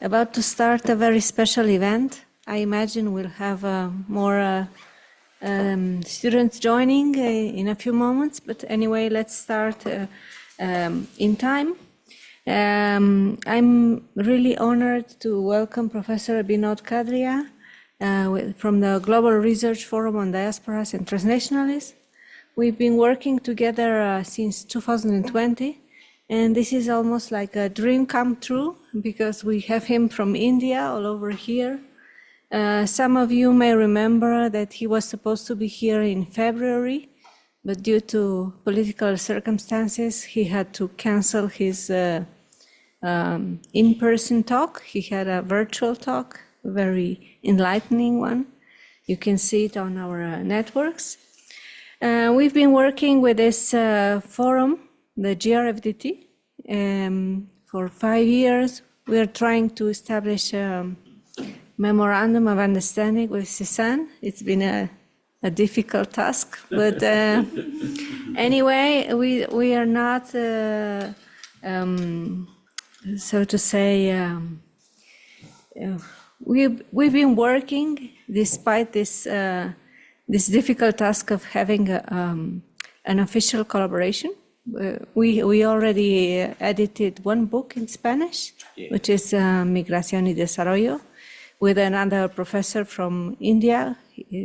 about to start a very special event. I imagine we'll have more students joining in a few moments, but anyway, let's start in time. I'm really honored to welcome Professor BINOD KHADRIA from the Global Research Forum on Diasporas and Transnationalism. We've been working together since 2020, and this is almost like a dream come true because we have him from India all over here. Some of you may remember that he was supposed to be here in February, but due to political circumstances, he had to cancel his in-person talk. He had a virtual talk, a very enlightening one. You can see it on our networks. We've been working with this forum, the GRFDT, for 5 years. We are trying to establish a memorandum of understanding with CISAN. It's been a difficult task, but anyway, we are not, so to say, we've been working despite this this difficult task of having an official collaboration. We already edited one book in Spanish, which is Migración y Desarrollo, with another professor from India,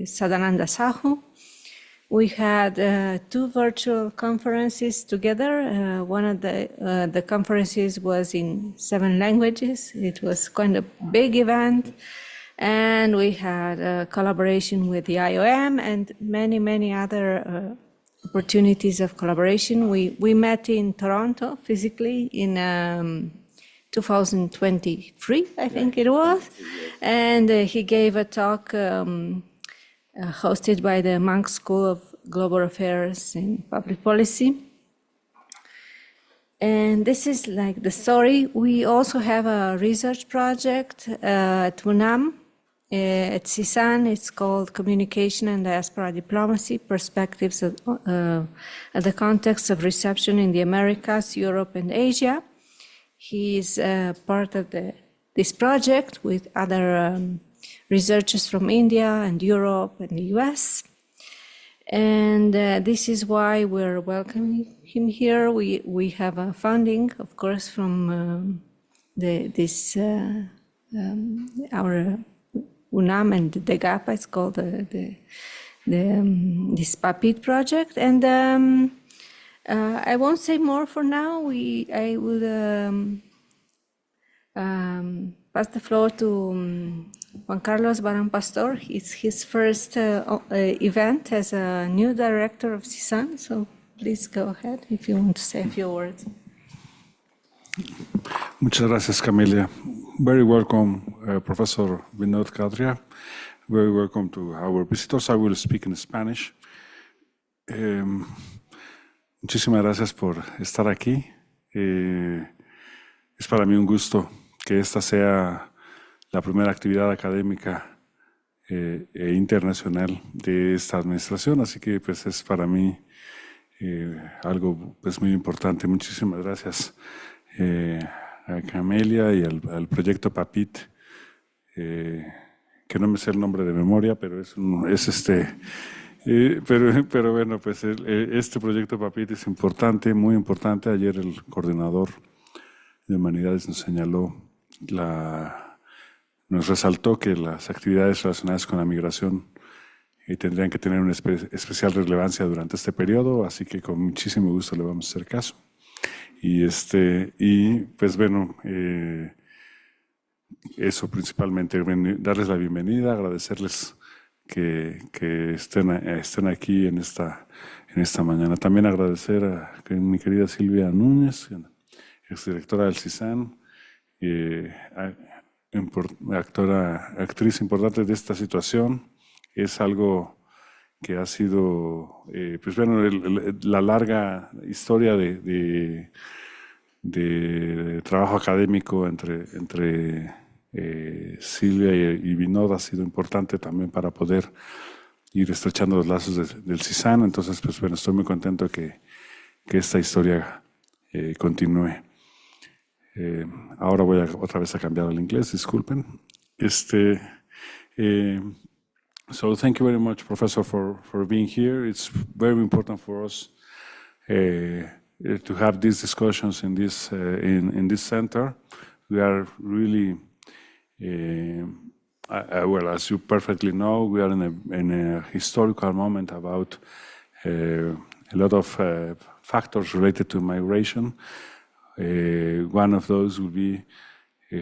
Sadananda Sahu. We had 2 virtual conferences together. One of the conferences was in 7 languages. It was quite a big event. And we had a collaboration with the IOM and many, many other opportunities of collaboration. We met in Toronto physically in 2023, I think it was. And he gave a talk hosted by the Monk School of Global Affairs and Public Policy. And this is like the story. We also have a research project at UNAM, at CISAN. It's called Communication and Diaspora Diplomacy, Perspectives at the Context of Reception in the Americas, Europe, and Asia. He's part of this project with other researchers from India and Europe and the US. And this is why we're welcoming him here. We have a funding, of course, from our UNAM and the GAPA. It's called this PAPIIT project. And I won't say more for now. I will pass the floor to Juan Carlos Barón Pastor. It's his first event as a new director of CISAN. So please go ahead if you want to say a few words. Muchas gracias, Camelia. Very welcome, Professor BINOD KHADRIA. Very welcome to our visitors. I will speak in Spanish. Muchísimas gracias por estar aquí. Es para mí un gusto que esta sea la primera actividad académica e internacional de esta administración, así que pues es para mí algo pues muy importante. Muchísimas gracias a Camelia y al proyecto PAPIIT, que no me sé el nombre de memoria, pero pero bueno, pues este proyecto PAPIIT es importante, muy importante. Ayer el coordinador de Humanidades nos señaló, nos resaltó que las actividades relacionadas con la migración tendrían que tener una especial relevancia durante este periodo, así que con muchísimo gusto le vamos a hacer caso. Y pues bueno, eso principalmente, darles la bienvenida, agradecerles que estén aquí en esta mañana. También agradecer a mi querida Silvia Núñez, exdirectora del CISAN, actriz importante de esta situación. Es algo que ha sido, pues bueno, la larga historia de trabajo académico entre Silvia y BINOD ha sido importante también para poder ir estrechando los lazos del CISAN. Entonces, pues bueno, estoy muy contento que esta historia continúe. Ahora voy otra vez a cambiar al inglés, disculpen. So thank you very much, Professor, for being here. It's very important for us to have these discussions in this center. We are really, well, as you perfectly know, we are in a historical moment about a lot of factors related to migration. One of those will be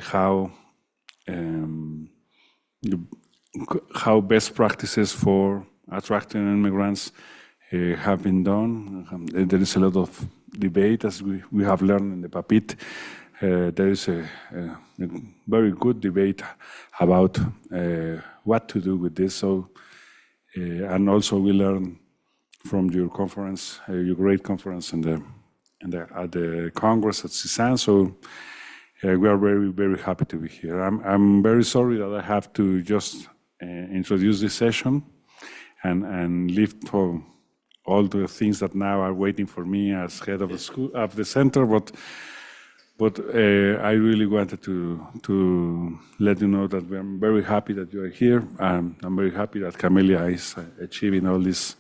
how best practices for attracting immigrants have been done. There is a lot of debate, as we have learned in the PAPIIT. There is a very good debate about what to do with this. So, and also we learn from your conference, your great conference at the Congress at CISAN. So we are very, very happy to be here. I'm very sorry that I have to just introduce this session and leave for all the things that now are waiting for me as head of the school of the center, but I really wanted to let you know that I'm very happy that you are here. I'm very happy that Camelia is achieving all these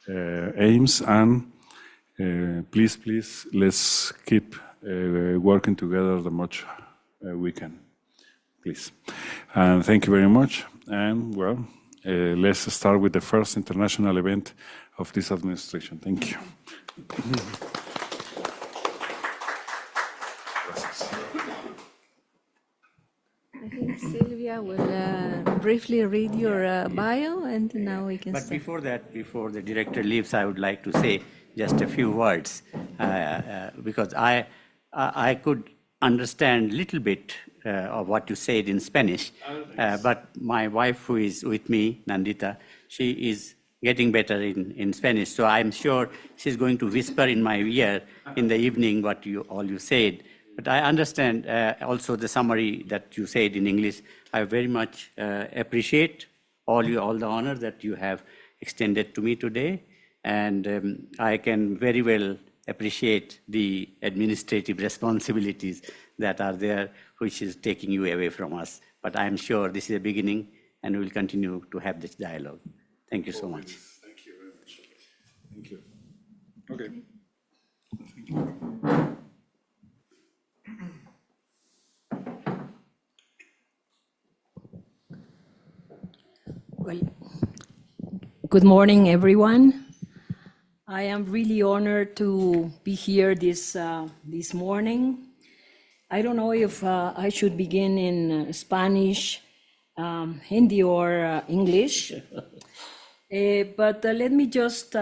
aims, and please, let's keep working together the much we can, please. And thank you very much. And well, let's start with the first international event of this administration. Thank you. I think Sylvia will briefly read your bio, and now we can But start. before that, before the director leaves, I would like to say just a few words, because I could understand a little bit of what you said in Spanish, but my wife, who is with me, Nandita, she is getting better in Spanish, so I'm sure she's going to whisper in my ear in the evening what all you said. But I understand also the summary that you said in English. I very much appreciate all the honor that you have extended to me today, and I can very well appreciate the administrative responsibilities that are there, which is taking you away from us. But I'm sure this is a beginning, and we'll continue to have this dialogue. Thank you so much. Thank you very much. Thank you. Okay. Thank you. Well, good morning, everyone. I am really honored to be here this morning. I don't know if I should begin in Spanish, Hindi, or English, but let me just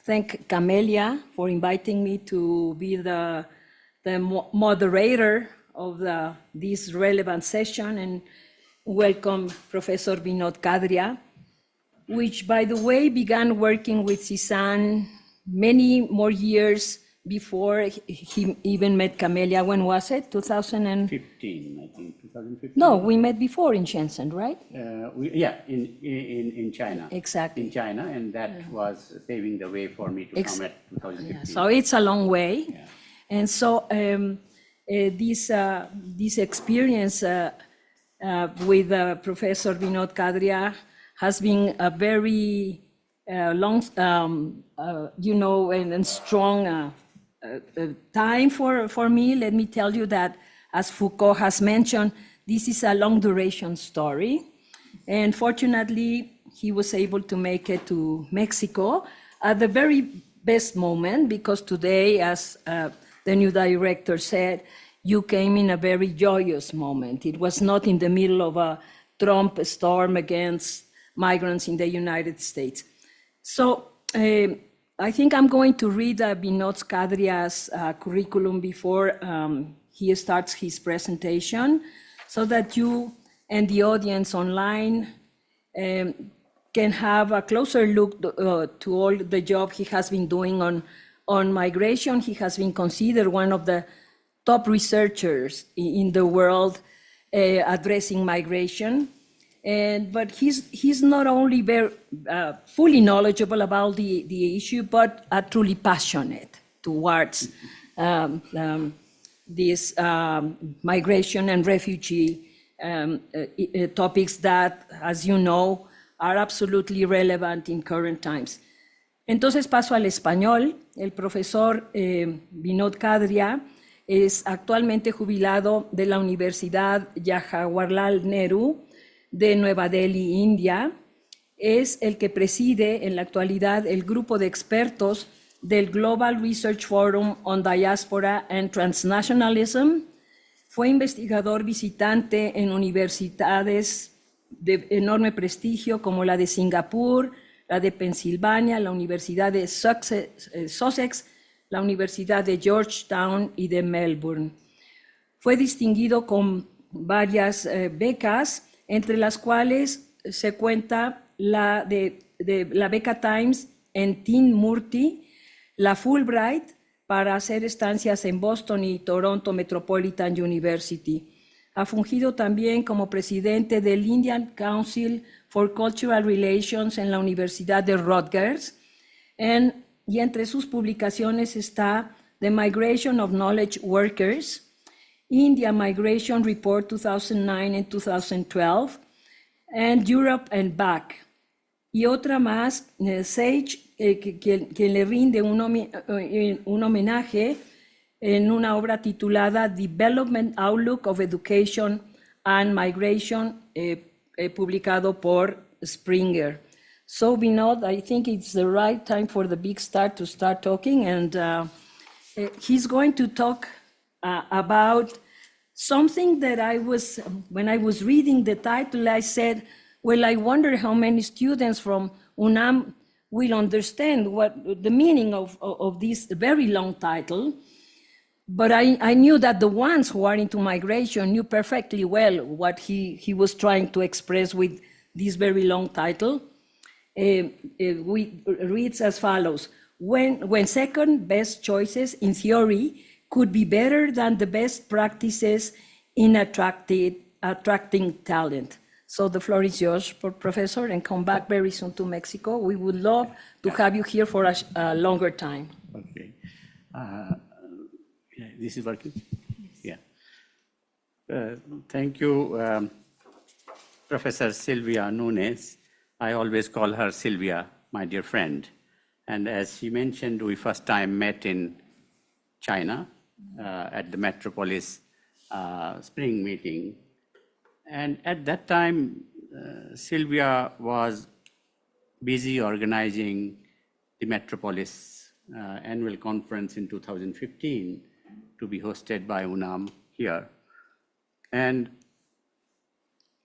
thank Camelia for inviting me to be the moderator of this relevant session, and welcome Professor BINOD KHADRIA, which, by the way, began working with CISAN many more years before he even met Camelia. When was it? 2015, I think, 2015. No, we met before in Shenzhen, right? In China. Exactly. In China, and that was paving the way for me to come at 2015. Yeah, so it's a long way. Yeah. And so this experience with Professor BINOD KHADRIA has been a very long, and strong time for me. Let me tell you that, as Foucault has mentioned, this is a long duration story. And fortunately, he was able to make it to Mexico at the very best moment, because today, as the new director said, you came in a very joyous moment. It was not in the middle of a Trump storm against migrants in the United States. So I think I'm going to read BINOD KHADRIA's curriculum before he starts his presentation, so that you and the audience online can have a closer look to all the job he has been doing on migration. He has been considered one of the top researchers in the world addressing migration. But he's not only very fully knowledgeable about the issue, but truly passionate towards these migration and refugee topics that, as you know, are absolutely relevant in current times. Entonces paso al español. El profesor BINOD KHADRIA es actualmente jubilado de la Universidad Jawaharlal Nehru de Nueva Delhi, India. Es el que preside en la actualidad el grupo de expertos del Global Research Forum on Diaspora and Transnationalism. Fue investigador visitante en universidades de enorme prestigio como la de Singapur, la de Pensilvania, la Universidad de Sussex, la Universidad de Georgetown y de Melbourne. Fue distinguido con varias becas, entre las cuales se cuenta la beca Times en Teen Murti, la Fulbright para hacer estancias en Boston y Toronto Metropolitan University. Ha fungido también como presidente del Indian Council for Cultural Relations en la Universidad de Rutgers. Y entre sus publicaciones está The Migration of Knowledge Workers, India Migration Report 2009 and 2012, and Europe and Back. Y otra más, Sage, que le rinde un homenaje en una obra titulada Development Outlook of Education and Migration, publicado por Springer. So, BINOD, I think it's the right time for the big star to start talking, and he's going to talk about something that when I was reading the title, I said, well, I wonder how many students from UNAM will understand what the meaning of this very long title. But I knew that the ones who are into migration knew perfectly well what he was trying to express with this very long title. Reads as follows: when second best choices in theory could be better than the best practices in attracting talent. So the floor is yours, Professor, and come back very soon to Mexico. We would love to have you here for a longer time. Okay. This is working? Yes. Yeah. Thank you, Professor Silvia Nunes. I always call her Silvia, my dear friend. And as she mentioned, we first time met in China at the Metropolis spring meeting. And at that time, Silvia was busy organizing the Metropolis annual conference in 2015 to be hosted by UNAM here. And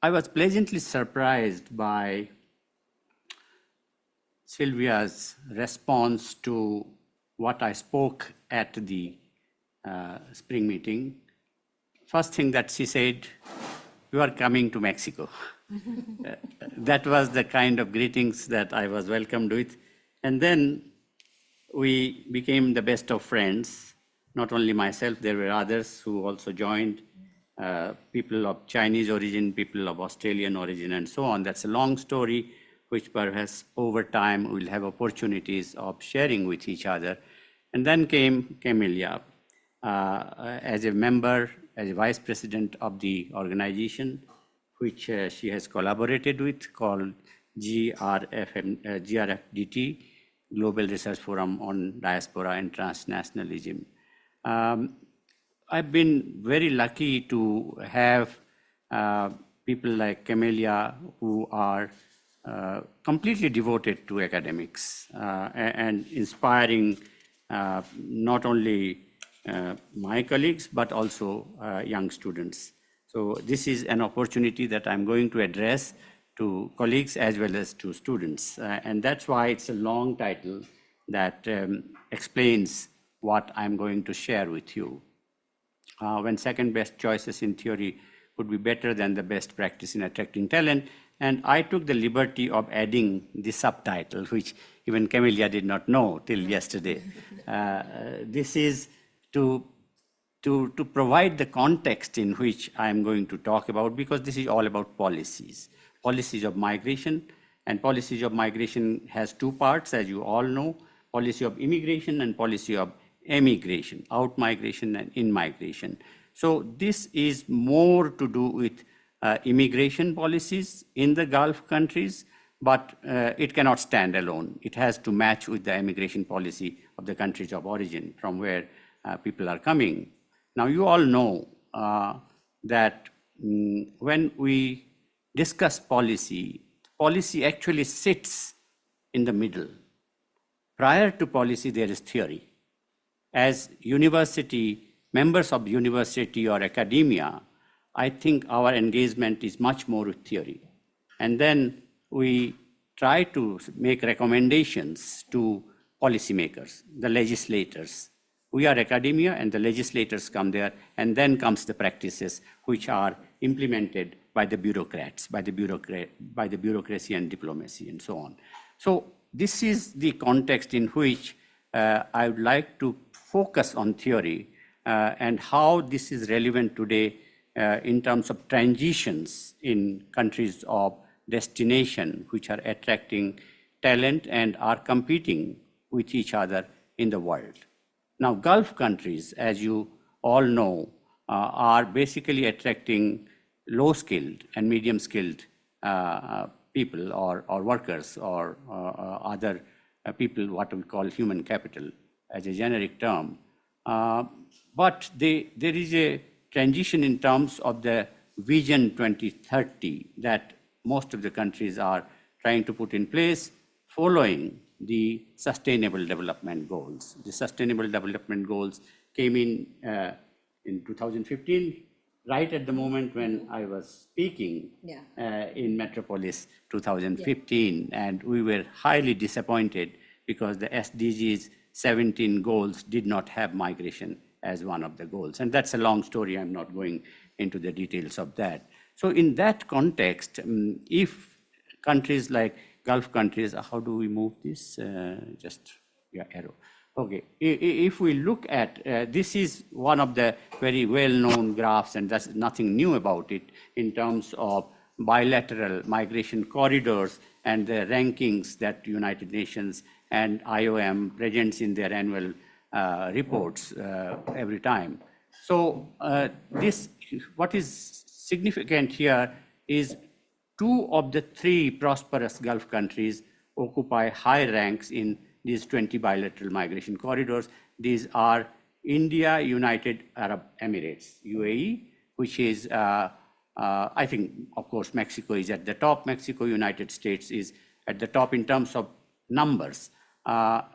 I was pleasantly surprised by Silvia's response to what I spoke at the spring meeting. First thing that she said, "You are coming to Mexico." That was the kind of greetings that I was welcomed with. And then we became the best of friends. Not only myself, there were others who also joined, people of Chinese origin, people of Australian origin, and so on. That's a long story, which perhaps over time we'll have opportunities of sharing with each other. And then came Camelia as a member, as a vice president of the organization, which she has collaborated with, called GRFDT, Global Research Forum on Diaspora and Transnationalism. I've been very lucky to have people like Camelia who are completely devoted to academics and inspiring not only my colleagues, but also young students. So this is an opportunity that I'm going to address to colleagues as well as to students. And that's why it's a long title that explains what I'm going to share with you. When second best choices in theory would be better than the best practice in attracting talent. And I took the liberty of adding the subtitle, which even Camelia did not know till yesterday. This is to provide the context in which I'm going to talk about, because this is all about policies of migration. And policies of migration has two parts, as you all know: policy of immigration and policy of emigration, out migration and in migration. So this is more to do with immigration policies in the Gulf countries, but it cannot stand alone. It has to match with the immigration policy of the countries of origin from where people are coming. Now, you all know that when we discuss policy, policy actually sits in the middle. Prior to policy, there is theory. As university, members of university or academia, I think our engagement is much more with theory. And then we try to make recommendations to policymakers, the legislators. We are academia and the legislators come there, and then comes the practices which are implemented by the bureaucrats, by the bureaucracy and diplomacy and so on. So this is the context in which I would like to focus on theory and how this is relevant today in terms of transitions in countries of destination, which are attracting talent and are competing with each other in the world. Now, Gulf countries, as you all know, are basically attracting low-skilled and medium-skilled people or workers or other people, what we call human capital as a generic term. But there is a transition in terms of the Vision 2030 that most of the countries are trying to put in place following the Sustainable Development Goals. The Sustainable Development Goals came in 2015, right at the moment when I was speaking in Metropolis 2015, and we were highly disappointed because the SDGs 17 goals did not have migration as one of the goals. And that's a long story. I'm not going into the details of that. So in that context, if countries like Gulf countries, how do we move this? Arrow. Okay, if we look at, this is one of the very well-known graphs, and there's nothing new about it in terms of bilateral migration corridors and the rankings that United Nations and IOM presents in their annual reports every time. So what is significant here is 2 of the 3 prosperous Gulf countries occupy high ranks in these 20 bilateral migration corridors. These are India, United Arab Emirates, UAE, which is, I think, of course, Mexico is at the top. Mexico, United States is at the top in terms of numbers.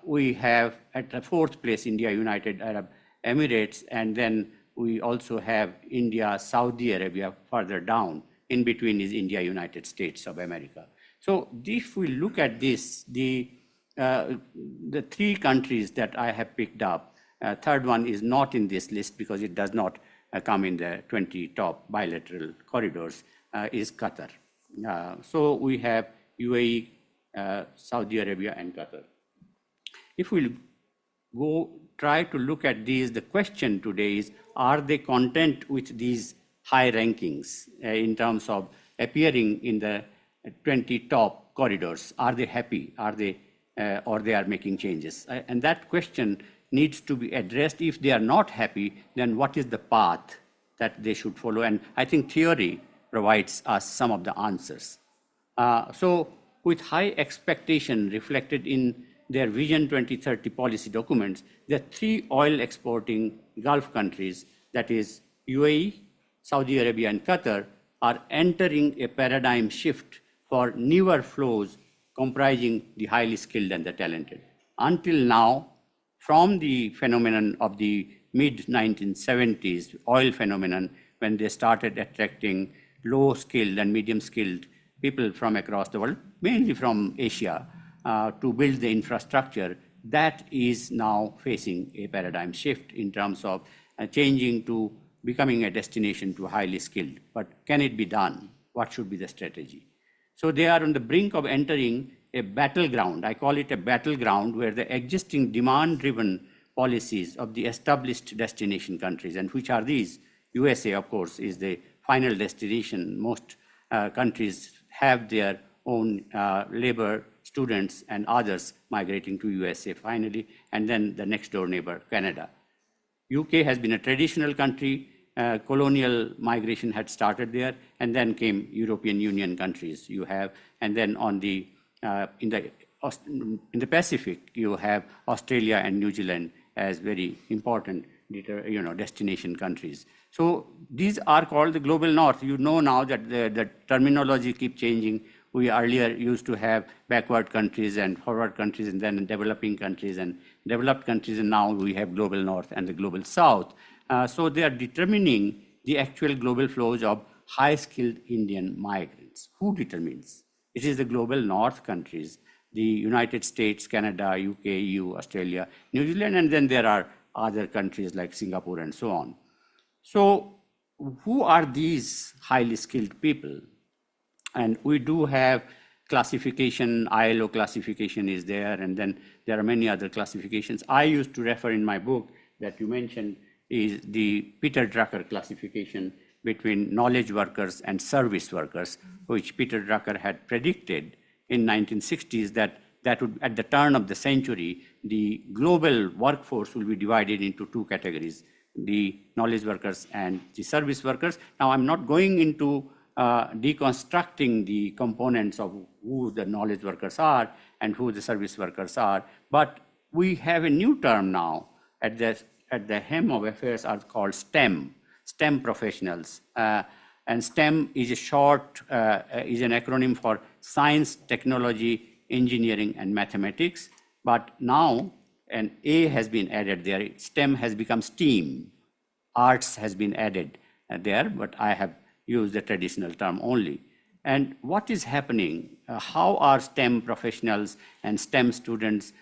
We have at the 4th place, India, United Arab Emirates, and then we also have India, Saudi Arabia further down. In between is India, United States of America. So if we look at this, the 3 countries that I have picked up, third one is not in this list because it does not come in the 20 top bilateral corridors, is Qatar. So we have UAE, Saudi Arabia, and Qatar. If we try to look at these, the question today is, are they content with these high rankings in terms of appearing in the 20 top corridors? Are they happy? Are they, or they are making changes? And that question needs to be addressed. If they are not happy, then what is the path that they should follow? And I think theory provides us some of the answers. So with high expectation reflected in their Vision 2030 policy documents, the 3 oil exporting Gulf countries, that is UAE, Saudi Arabia, and Qatar, are entering a paradigm shift for newer flows comprising the highly skilled and the talented. Until now, from the phenomenon of the mid-1970s, oil phenomenon, when they started attracting low-skilled and medium-skilled people from across the world, mainly from Asia, to build the infrastructure, that is now facing a paradigm shift in terms of changing to becoming a destination to highly skilled. But can it be done? What should be the strategy? So they are on the brink of entering a battleground. I call it a battleground where the existing demand-driven policies of the established destination countries, and which are these? USA, of course, is the final destination. Most countries have their own labor students and others migrating to USA finally, and then the next door neighbor, Canada. UK has been a traditional country. Colonial migration had started there, and then came European Union countries you have, and then on the in the Pacific you have Australia and New Zealand as very important destination countries. So these are called the global north. You know now that the terminology keep changing. We earlier used to have backward countries and forward countries, and then developing countries and developed countries, and now we have global north and the global south. So they are determining the actual global flows of high-skilled Indian migrants. Who determines? It is the global north countries, the United States, Canada, UK, EU, Australia, New Zealand, and then there are other countries like Singapore and so on. So who are these highly skilled people? And we do have classification, ILO classification is there, and then there are many other classifications. I used to refer in my book that you mentioned is the Peter Drucker classification between knowledge workers and service workers, which Peter Drucker had predicted in 1960s that would, at the turn of the century, the global workforce will be divided into two categories, the knowledge workers and the service workers. Now, I'm not going into deconstructing the components of who the knowledge workers are and who the service workers are, but we have a new term now at the hem of affairs are called STEM professionals. And STEM is is an acronym for science, technology, engineering, and mathematics. But now an A has been added there. STEM has become STEAM. Arts has been added there, but I have used the traditional term only. And what is happening? How are STEM professionals and STEM students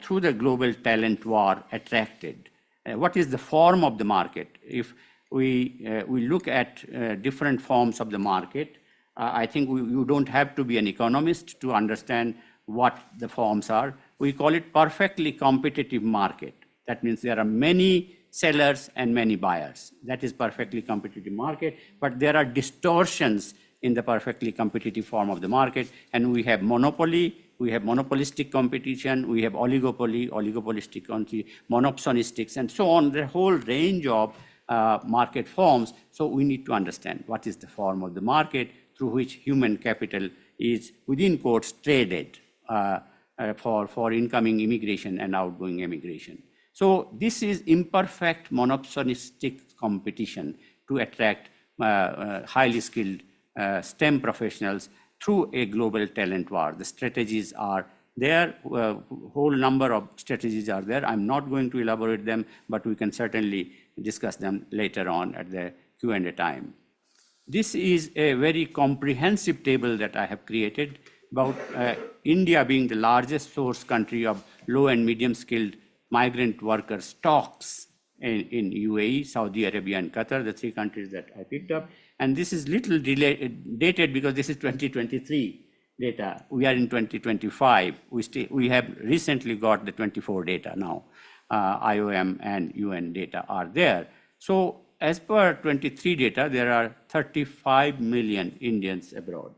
through the global talent war attracted? What is the form of the market? If we look at different forms of the market, I think you don't have to be an economist to understand what the forms are. We call it perfectly competitive market. That means there are many sellers and many buyers. That is perfectly competitive market, but there are distortions in the perfectly competitive form of the market, and we have monopoly, we have monopolistic competition, we have oligopoly, oligopolistic, monopsonistics, and so on, the whole range of market forms. So we need to understand what is the form of the market through which human capital is, within quotes, traded for incoming immigration and outgoing immigration. So this is imperfect monopsonistic competition to attract highly skilled STEM professionals through a global talent war. The strategies are there, whole number of strategies are there. I'm not going to elaborate them, but we can certainly discuss them later on at the Q&A time. This is a very comprehensive table that I have created about India being the largest source country of low and medium skilled migrant worker stocks in UAE, Saudi Arabia, and Qatar, the three countries that I picked up. And this is little dated because this is 2023 data. We are in 2025. We have recently got the 24 data now. IOM and UN data are there. So as per 23 data, there are 35 million Indians abroad.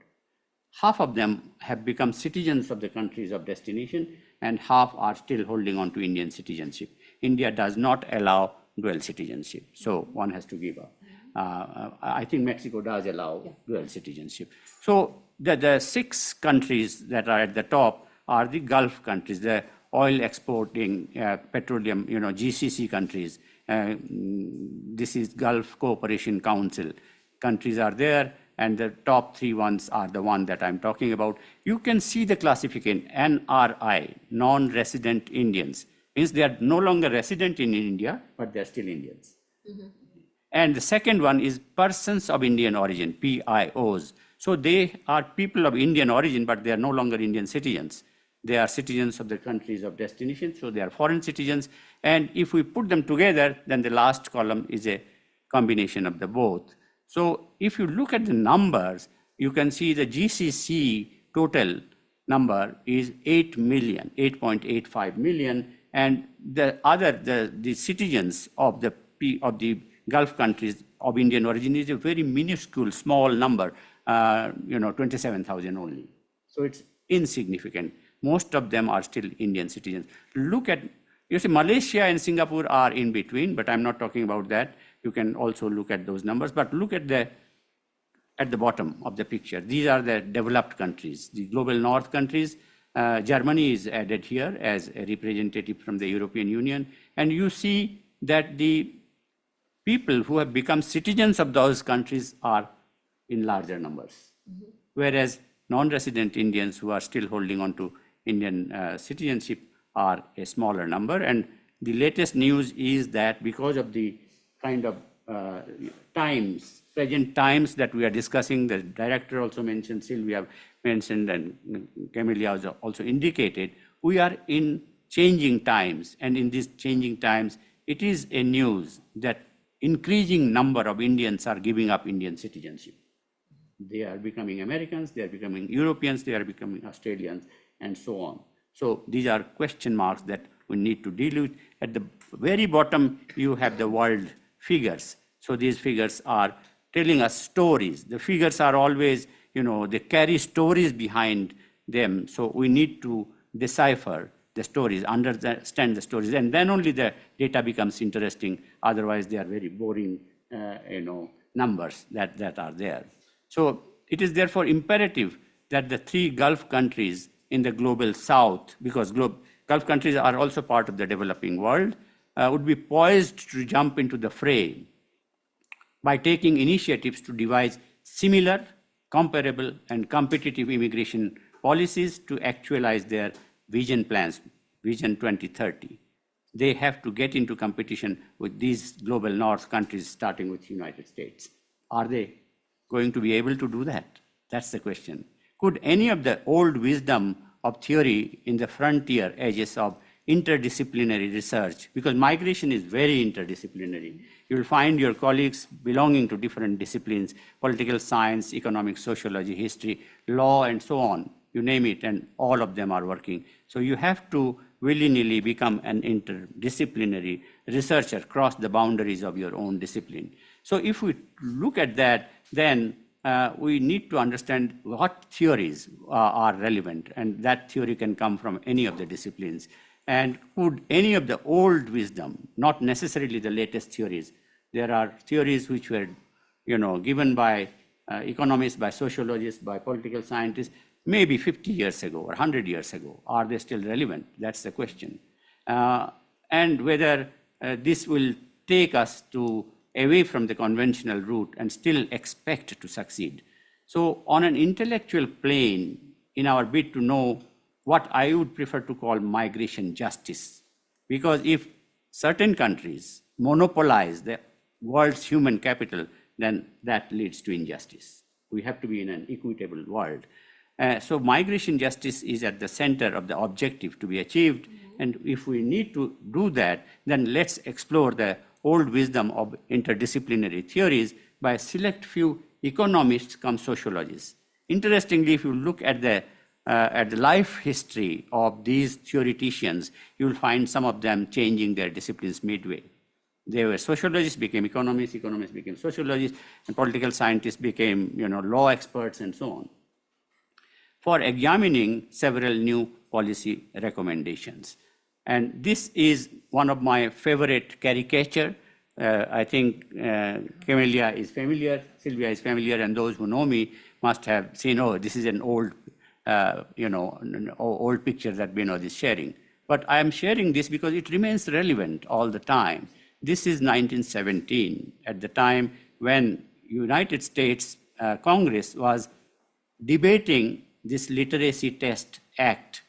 Half of them have become citizens of the countries of destination, and half are still holding on to Indian citizenship. India does not allow dual citizenship, so one has to give up. I think Mexico does allow dual citizenship. So the 6 countries that are at the top are the Gulf countries, the oil exporting, petroleum, GCC countries. This is Gulf Cooperation Council. Countries are there, and the top 3 ones are the one that I'm talking about. You can see the classification, NRI, non-resident Indians. Means they are no longer resident in India, but they're still Indians. Mm-hmm. And the second one is persons of Indian origin, PIOs. So they are people of Indian origin, but they are no longer Indian citizens. They are citizens of the countries of destination, so they are foreign citizens. And if we put them together, then the last column is a combination of the both. So if you look at the numbers, you can see the GCC total number is 8 million, 8.85 million, and the citizens of the Gulf countries of Indian origin is a very minuscule, small number, 27,000 only. So it's insignificant. most of them are still Indian citizens. Look at, you see, Malaysia and Singapore are in between, but I'm not talking about that. You can also look at those numbers, but look at the bottom of the picture. These are the developed countries, the global north countries. Germany is added here as a representative from the European Union. And you see that the people who have become citizens of those countries are in larger numbers. Whereas non-resident Indians who are still holding on to Indian citizenship are a smaller number. And the latest news is that because of the kind of present times that we are discussing, the director also mentioned, Sylvia mentioned, and Camelia also indicated, we are in changing times. And in these changing times, it is a news that increasing number of Indians are giving up Indian citizenship. They are becoming Americans, they are becoming Europeans, they are becoming Australians, and so on. So these are question marks that we need to deal with. At the very bottom, you have the world figures. So these figures are telling us stories. The figures are always, they carry stories behind them. So we need to decipher the stories, understand the stories, and then only the data becomes interesting. Otherwise, they are very boring, numbers that are there. So it is therefore imperative that the three Gulf countries in the global south, because Gulf countries are also part of the developing world, would be poised to jump into the fray by taking initiatives to devise similar, comparable, and competitive immigration policies to actualize their vision plans, Vision 2030. They have to get into competition with these global north countries, starting with the United States. Are they going to be able to do that? That's the question. Could any of the old wisdom of theory in the frontier edges of interdisciplinary research, because migration is very interdisciplinary. You will find your colleagues belonging to different disciplines, political science, economics, sociology, history, law, and so on. You name it, and all of them are working. So you have to willy-nilly become an interdisciplinary researcher, cross the boundaries of your own discipline. So if we look at that, then we need to understand what theories are relevant, and that theory can come from any of the disciplines. And could any of the old wisdom, not necessarily the latest theories, there are theories which were, given by economists, by sociologists, by political scientists, maybe 50 years ago or 100 years ago. Are they still relevant? That's the question. And whether this will take us away from the conventional route and still expect to succeed. So on an intellectual plane, in our bid to know what I would prefer to call migration justice, because if certain countries monopolize the world's human capital, then that leads to injustice. We have to be in an equitable world. So migration justice is at the center of the objective to be achieved. And if we need to do that, then let's explore the old wisdom of interdisciplinary theories by a select few economists come sociologists. Interestingly, if you look at the life history of these theoreticians, you will find some of them changing their disciplines midway. They were sociologists, became economists, economists became sociologists, and political scientists became, law experts and so on, for examining several new policy recommendations. And this is one of my favorite caricature. I think Camelia is familiar, Sylvia is familiar, and those who know me must have seen, oh, this is an old, old picture that BINOD is sharing. But I am sharing this because it remains relevant all the time. This is 1917, at the time when United States Congress was debating this literacy test act,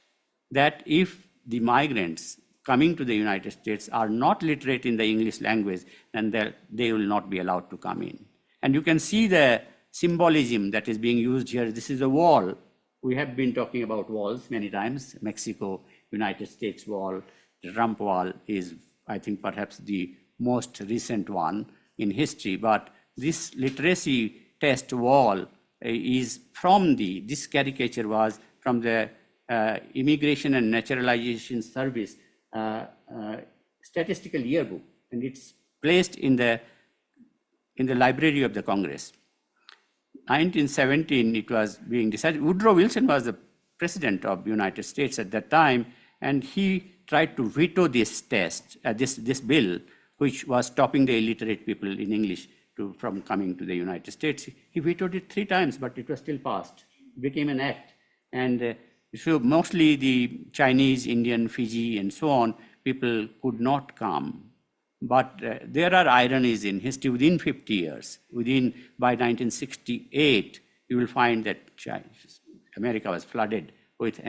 that if the migrants coming to the United States are not literate in the English language, then they will not be allowed to come in. And you can see the symbolism that is being used here. This is a wall. We have been talking about walls many times. Mexico, United States wall, the Trump wall is, I think, perhaps the most recent one in history. But this literacy test wall is from this caricature was from the Immigration and Naturalization Service statistical yearbook, and it's placed in the library of the Congress. 1917, it was being decided. Woodrow Wilson was the president of the United States at that time, and he tried to veto this this bill, which was stopping the illiterate people in English from coming to the United States. He vetoed it 3 times, but it was still passed. It became an act. And so mostly the Chinese, Indian, Fiji, and so on, people could not come. But there are ironies in history. Within 50 years, by 1968, you will find that America was flooded with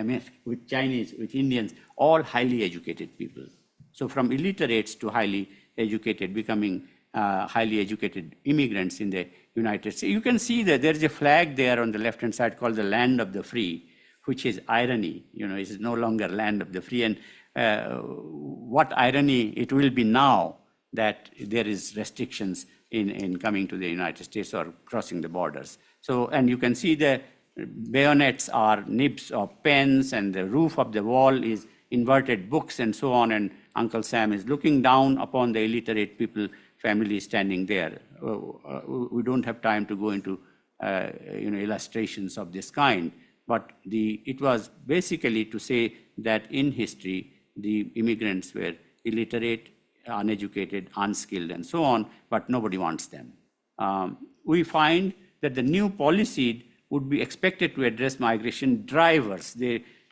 Chinese, with Indians, all highly educated people. So from illiterates to highly educated, becoming highly educated immigrants in the United States. You can see that there's a flag there on the left-hand side called the land of the free, which is irony. It's no longer land of the free. And what irony it will be now that there is restrictions in coming to the United States or crossing the borders. So, and you can see the bayonets are nibs of pens, and the roof of the wall is inverted books and so on. And Uncle Sam is looking down upon the illiterate people, family standing there. We don't have time to go into illustrations of this kind, but it was basically to say that in history, the immigrants were illiterate, uneducated, unskilled, and so on, but nobody wants them. We find that the new policy would be expected to address migration drivers.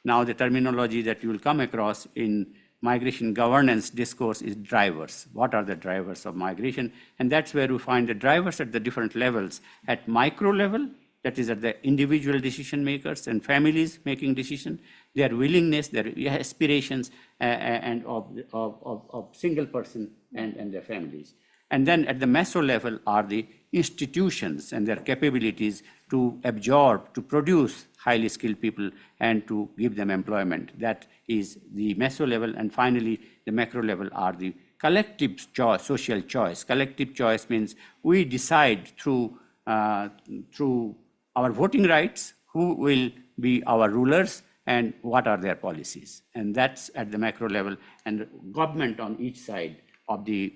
Now the terminology that you will come across in migration governance discourse is drivers. What are the drivers of migration? And that's where we find the drivers at the different levels. At micro level, that is at the individual decision makers and families making decisions, their willingness, their aspirations, and of single person and their families. And then at the meso level are the institutions and their capabilities to absorb, to produce highly skilled people and to give them employment. That is the meso level. And finally, the macro level are the collective choice, social choice. Collective choice means we decide through our voting rights who will be our rulers and what are their policies. And that's at the macro level, and government on each side of the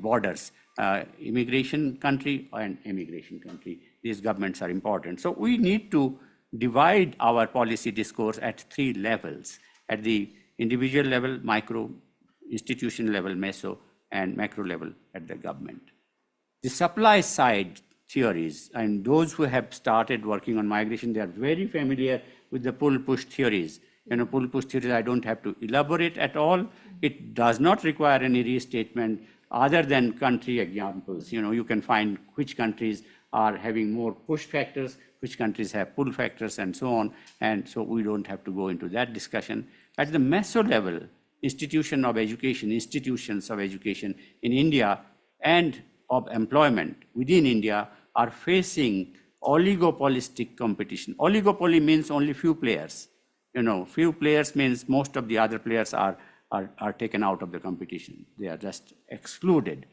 borders, immigration country and immigration country. These governments are important. So we need to divide our policy discourse at 3 levels: at the individual level, micro, institution level, meso, and macro level at the government. The supply side theories, and those who have started working on migration, they are very familiar with the pull-push theories. Pull-push theories, I don't have to elaborate at all. It does not require any restatement other than country examples. You can find which countries are having more push factors, which countries have pull factors, and so on. And so we don't have to go into that discussion. At the meso level, institutions of education in India and of employment within India are facing oligopolistic competition. Oligopoly means only few players. Few players means most of the other players are taken out of the competition. They are just excluded.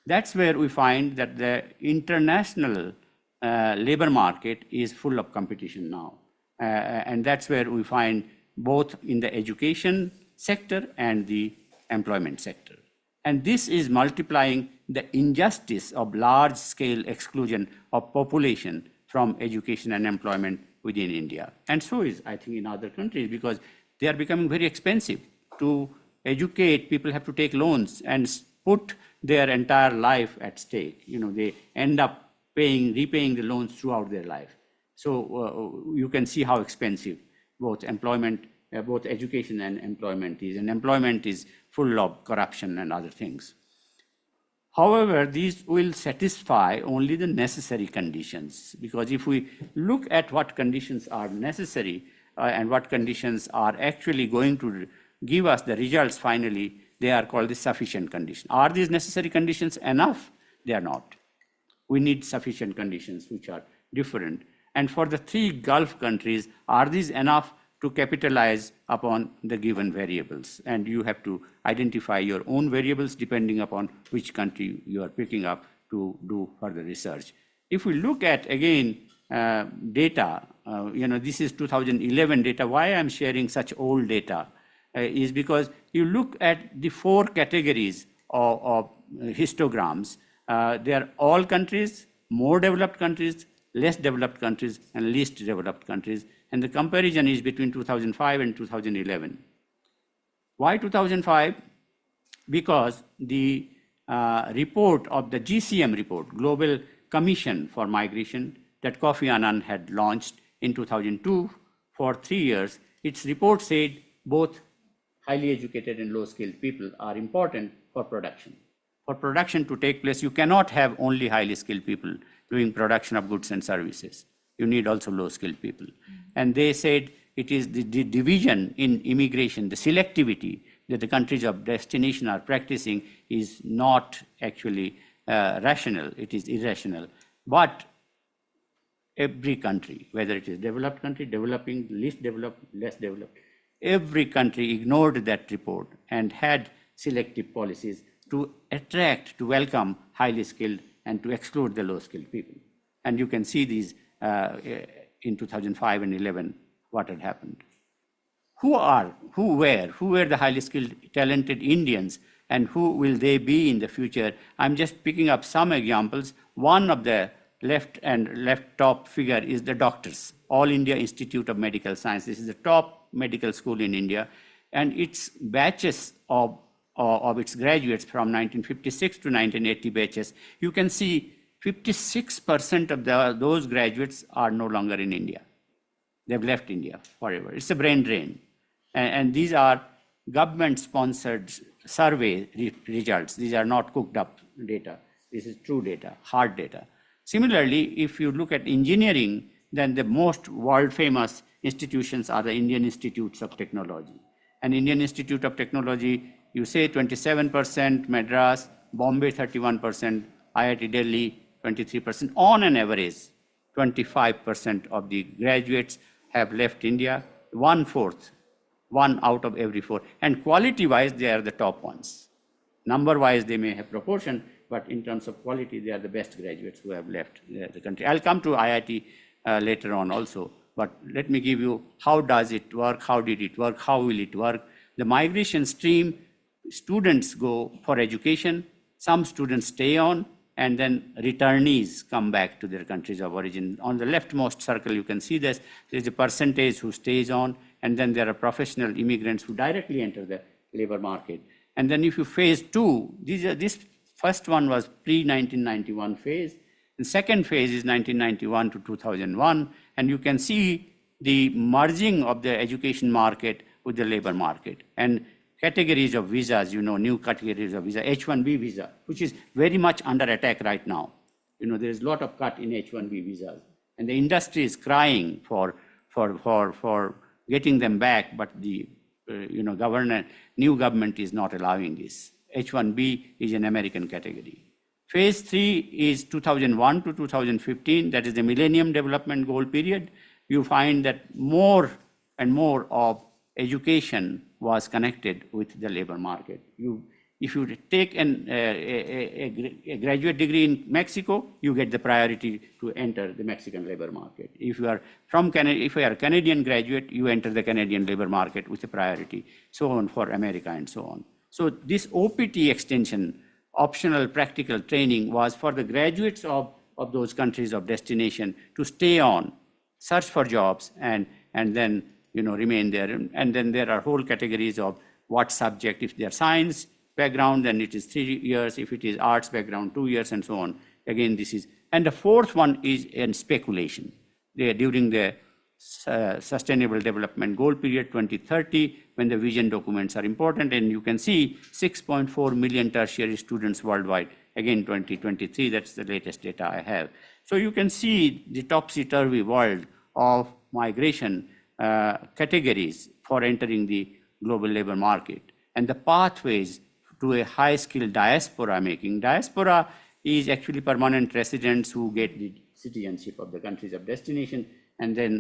That's where we find that the international labor market is full of competition now. And that's where we find both in the education sector and the employment sector. And this is multiplying the injustice of large-scale exclusion of population from education and employment within India. And so is, I think, in other countries, because they are becoming very expensive. To educate, people have to take loans and put their entire life at stake. They end up repaying the loans throughout their life. So you can see how expensive both education and employment is. And employment is full of corruption and other things. However, these will satisfy only the necessary conditions, because if we look at what conditions are necessary and what conditions are actually going to give us the results finally, they are called the sufficient conditions. Are these necessary conditions enough? They are not. We need sufficient conditions which are different. And for the 3 Gulf countries, are these enough to capitalize upon the given variables? And you have to identify your own variables depending upon which country you are picking up to do further research. If we look at, again, data, this is 2011 data. Why I'm sharing such old data is because you look at the 4 categories of histograms. They are all countries, more developed countries, less developed countries and least developed countries. And the comparison is between 2005 and 2011. Why 2005? Because the report of the GCM report, Global Commission for Migration, that Kofi Annan had launched in 2002 for 3 years, its report said both highly educated and low-skilled people are important for production. For production to take place, you cannot have only highly skilled people doing production of goods and services. You need also low-skilled people. And they said it is the division in immigration, the selectivity that the countries of destination are practicing is not actually rational, it is irrational. But every country, whether it is developed country, developing, least developed, less developed, every country ignored that report and had selective policies to attract, to welcome highly skilled and to exclude the low-skilled people. And you can see these in 2005 and 11, what had happened. Who were the highly skilled, talented Indians, and who will they be in the future? I'm just picking up some examples. One of the left top figure is the doctors, All India Institute of Medical Science. This is the top medical school in India, and its batches of its graduates from 1956 to 1980 batches, you can see 56% of those graduates are no longer in India. They've left India forever. It's a brain drain. And these are government-sponsored survey results. These are not cooked up data. This is true data, hard data. Similarly, if you look at engineering, then the most world-famous institutions are the Indian Institutes of Technology. And Indian Institute of Technology, you say 27%, Madras, Bombay 31%, IIT Delhi 23%. On an average, 25% of the graduates have left India, 1/4. 1 out of every 4. And quality-wise, they are the top ones. Number-wise, they may have proportion, but in terms of quality, they are the best graduates who have left the country. I'll come to IIT later on also, but let me give you how does it work, how did it work, how will it work. The migration stream, students go for education, some students stay on, and then returnees come back to their countries of origin. On the leftmost circle, you can see this. There's a percentage who stays on, and then there are professional immigrants who directly enter the labor market. And then if you phase 2, this first one was pre-1991 phase, and second phase is 1991 to 2001, and you can see the merging of the education market with the labor market. And categories of visas, new categories of visa, H-1B visa, which is very much under attack right now. There's a lot of cut in H-1B visas, and the industry is crying for getting them back, but the new government is not allowing this. H-1B is an American category. Phase 3 is 2001 to 2015, that is the Millennium Development Goal period. You find that more and more of education was connected with the labor market. If you take a graduate degree in Mexico, you get the priority to enter the Mexican labor market. If you are from Canada, if you are a Canadian graduate, you enter the Canadian labor market with a priority, so on for America and so on. So this OPT extension, optional practical training, was for the graduates of those countries of destination to stay on, search for jobs, and then remain there. And then there are whole categories of what subject. If they are science background, then it is 3 years. If it is arts background, 2 years, and so on. Again, this is, and the fourth one is in speculation. During the Sustainable Development Goal period 2030, when the vision documents are important, and you can see 6.4 million tertiary students worldwide. Again, 2023, that's the latest data I have. So you can see the topsy-turvy world of migration categories for entering the global labor market, and the pathways to a high-skilled diaspora making. Diaspora is actually permanent residents who get the citizenship of the countries of destination, and then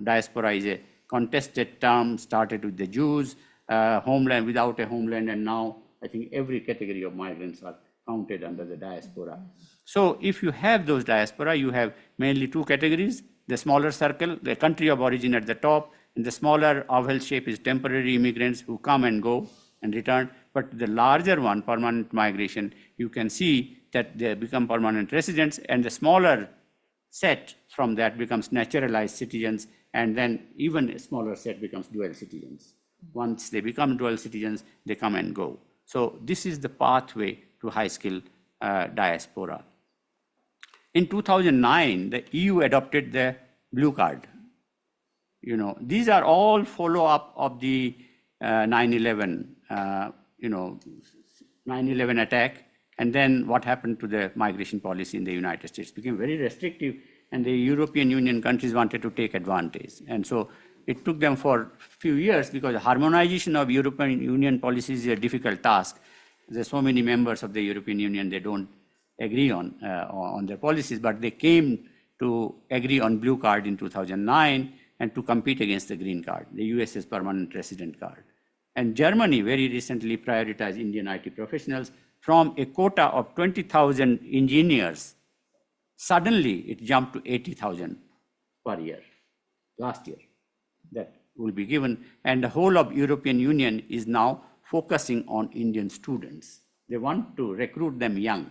diaspora is a contested term, started with the Jews, homeland, without a homeland, and now I think every category of migrants are counted under the diaspora. So if you have those diaspora, you have mainly 2 categories. The smaller circle, the country of origin at the top, and the smaller oval shape is temporary immigrants who come and go and return. But the larger one, permanent migration, you can see that they become permanent residents, and the smaller set from that becomes naturalized citizens, and then even a smaller set becomes dual citizens. Once they become dual citizens, they come and go. So this is the pathway to high-skill diaspora. In 2009, the EU adopted the blue card. These are all follow-up of the 9/11, 9/11 attack, and then what happened to the migration policy in the United States. It became very restrictive, and the European Union countries wanted to take advantage. And so it took them for a few years, because harmonization of European Union policies is a difficult task. There are so many members of the European Union, they don't agree on their policies, but they came to agree on blue card in 2009 and to compete against the green card, the US's permanent resident card. And Germany very recently prioritized Indian IT professionals from a quota of 20,000 engineers. Suddenly, it jumped to 80,000 per year, last year, that will be given. And the whole of European Union is now focusing on Indian students. They want to recruit them young,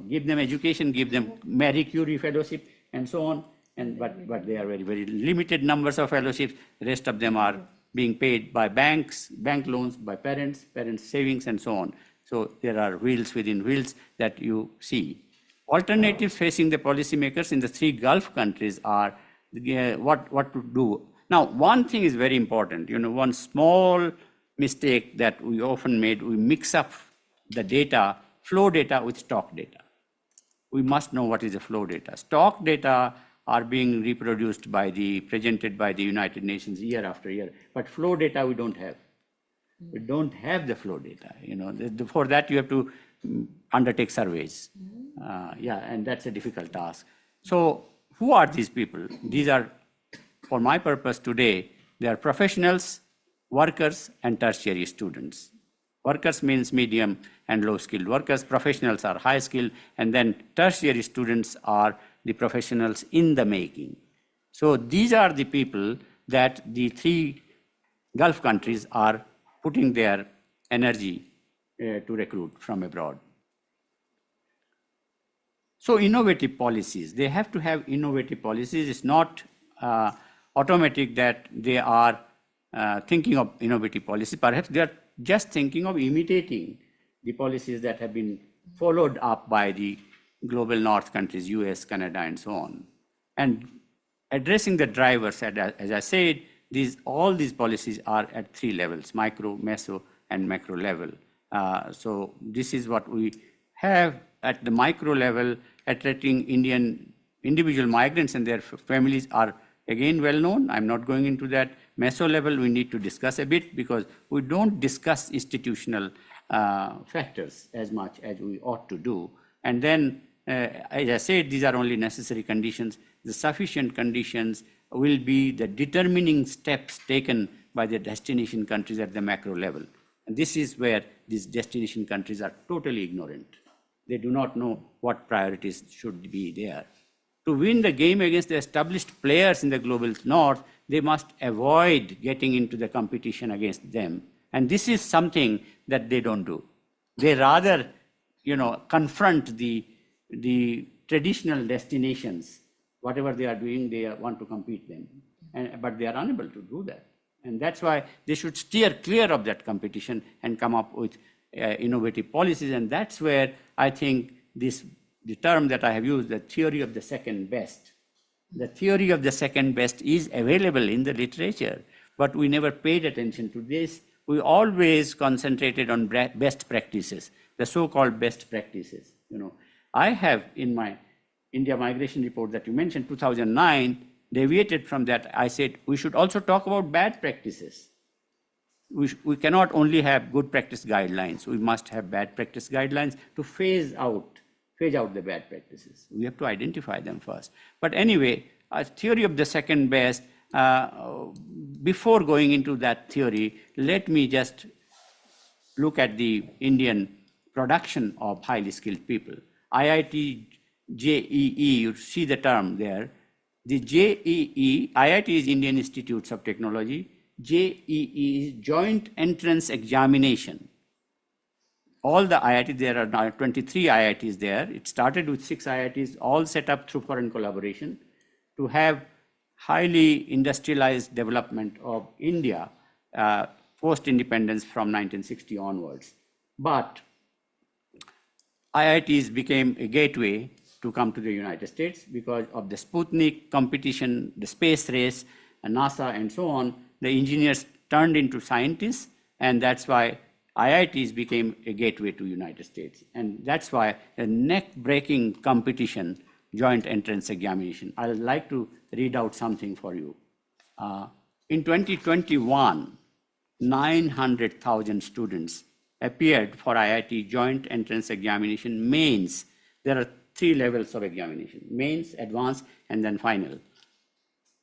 give them education, give them Marie Curie fellowship, and so on. But they are very, very limited numbers of fellowships. The rest of them are being paid by banks, bank loans, by parents savings, and so on. So there are wheels within wheels that you see. Alternatives facing the policymakers in the 3 Gulf countries are what to do. Now, one thing is very important. One small mistake that we often made, we mix up the data, flow data with stock data. We must know what is the flow data. Stock data are being presented by the United Nations year after year, but flow data we don't have. We don't have the flow data. For that you have to undertake surveys. And that's a difficult task. So who are these people? These are, for my purpose today, they are professionals, workers, and tertiary students. Workers means medium and low skilled workers. Professionals are high skilled, and then tertiary students are the professionals in the making. So these are the people that the 3 Gulf countries are putting their energy to recruit from abroad. So innovative policies, they have to have innovative policies. It's not automatic that they are thinking of innovative policies. Perhaps they are just thinking of imitating the policies that have been followed up by the global north countries, US, Canada, and so on. And addressing the drivers, as I said, all these policies are at 3 levels: micro, meso, and macro level. So this is what we have at the micro level. Attracting Indian individual migrants and their families are again well known. I'm not going into that. Meso level we need to discuss a bit, because we don't discuss institutional factors as much as we ought to do. And then, as I said, these are only necessary conditions. The sufficient conditions will be the determining steps taken by the destination countries at the macro level. And this is where these destination countries are totally ignorant. They do not know what priorities should be there. To win the game against the established players in the global north, they must avoid getting into the competition against them. And this is something that they don't do. They rather, confront the traditional destinations. Whatever they are doing, they want to compete them. But they are unable to do that. And that's why they should steer clear of that competition and come up with innovative policies. And that's where I think the term that I have used, the theory of the second best. The theory of the second best is available in the literature, but we never paid attention to this. We always concentrated on best practices, the so-called best practices. I have in my India migration report that you mentioned, 2009, deviated from that. I said we should also talk about bad practices. We cannot only have good practice guidelines. We must have bad practice guidelines to phase out the bad practices. We have to identify them first. But anyway, a theory of the second best, before going into that theory, let me just look at the Indian production of highly skilled people. IIT JEE, you see the term there. The JEE, IIT is Indian Institutes of Technology. JEE is Joint Entrance Examination all the IITs, there are now 23 IITs there. It started with 6 IITs, all set up through foreign collaboration to have highly industrialized development of India post-independence from 1960 onwards. But IITs became a gateway to come to the United States because of the Sputnik competition, the space race, and NASA and so on. The engineers turned into scientists, and that's why IITs became a gateway to United States. And that's why a neck-breaking competition, joint entrance examination. I'd like to read out something for you. In 2021, 900,000 students appeared for IIT joint entrance examination mains. There are 3 levels of examination: mains, advanced, and then final.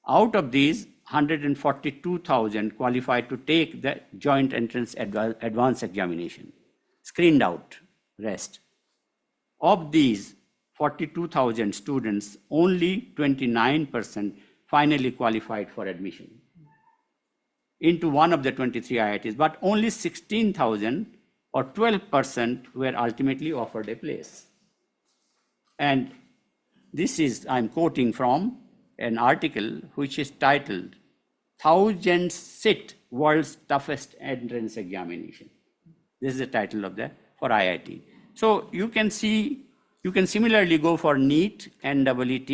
Out of these, 142,000 qualified to take the joint entrance advanced examination, screened out rest. Of these 42,000 students, only 29% finally qualified for admission into one of the 23 IITs, but only 16,000 or 12% were ultimately offered a place. And this is, I'm quoting from an article which is titled, "Thousands Sit World's Toughest Entrance Examination." This is the title of for IIT. So you can see, you can similarly go for NEET and NEET,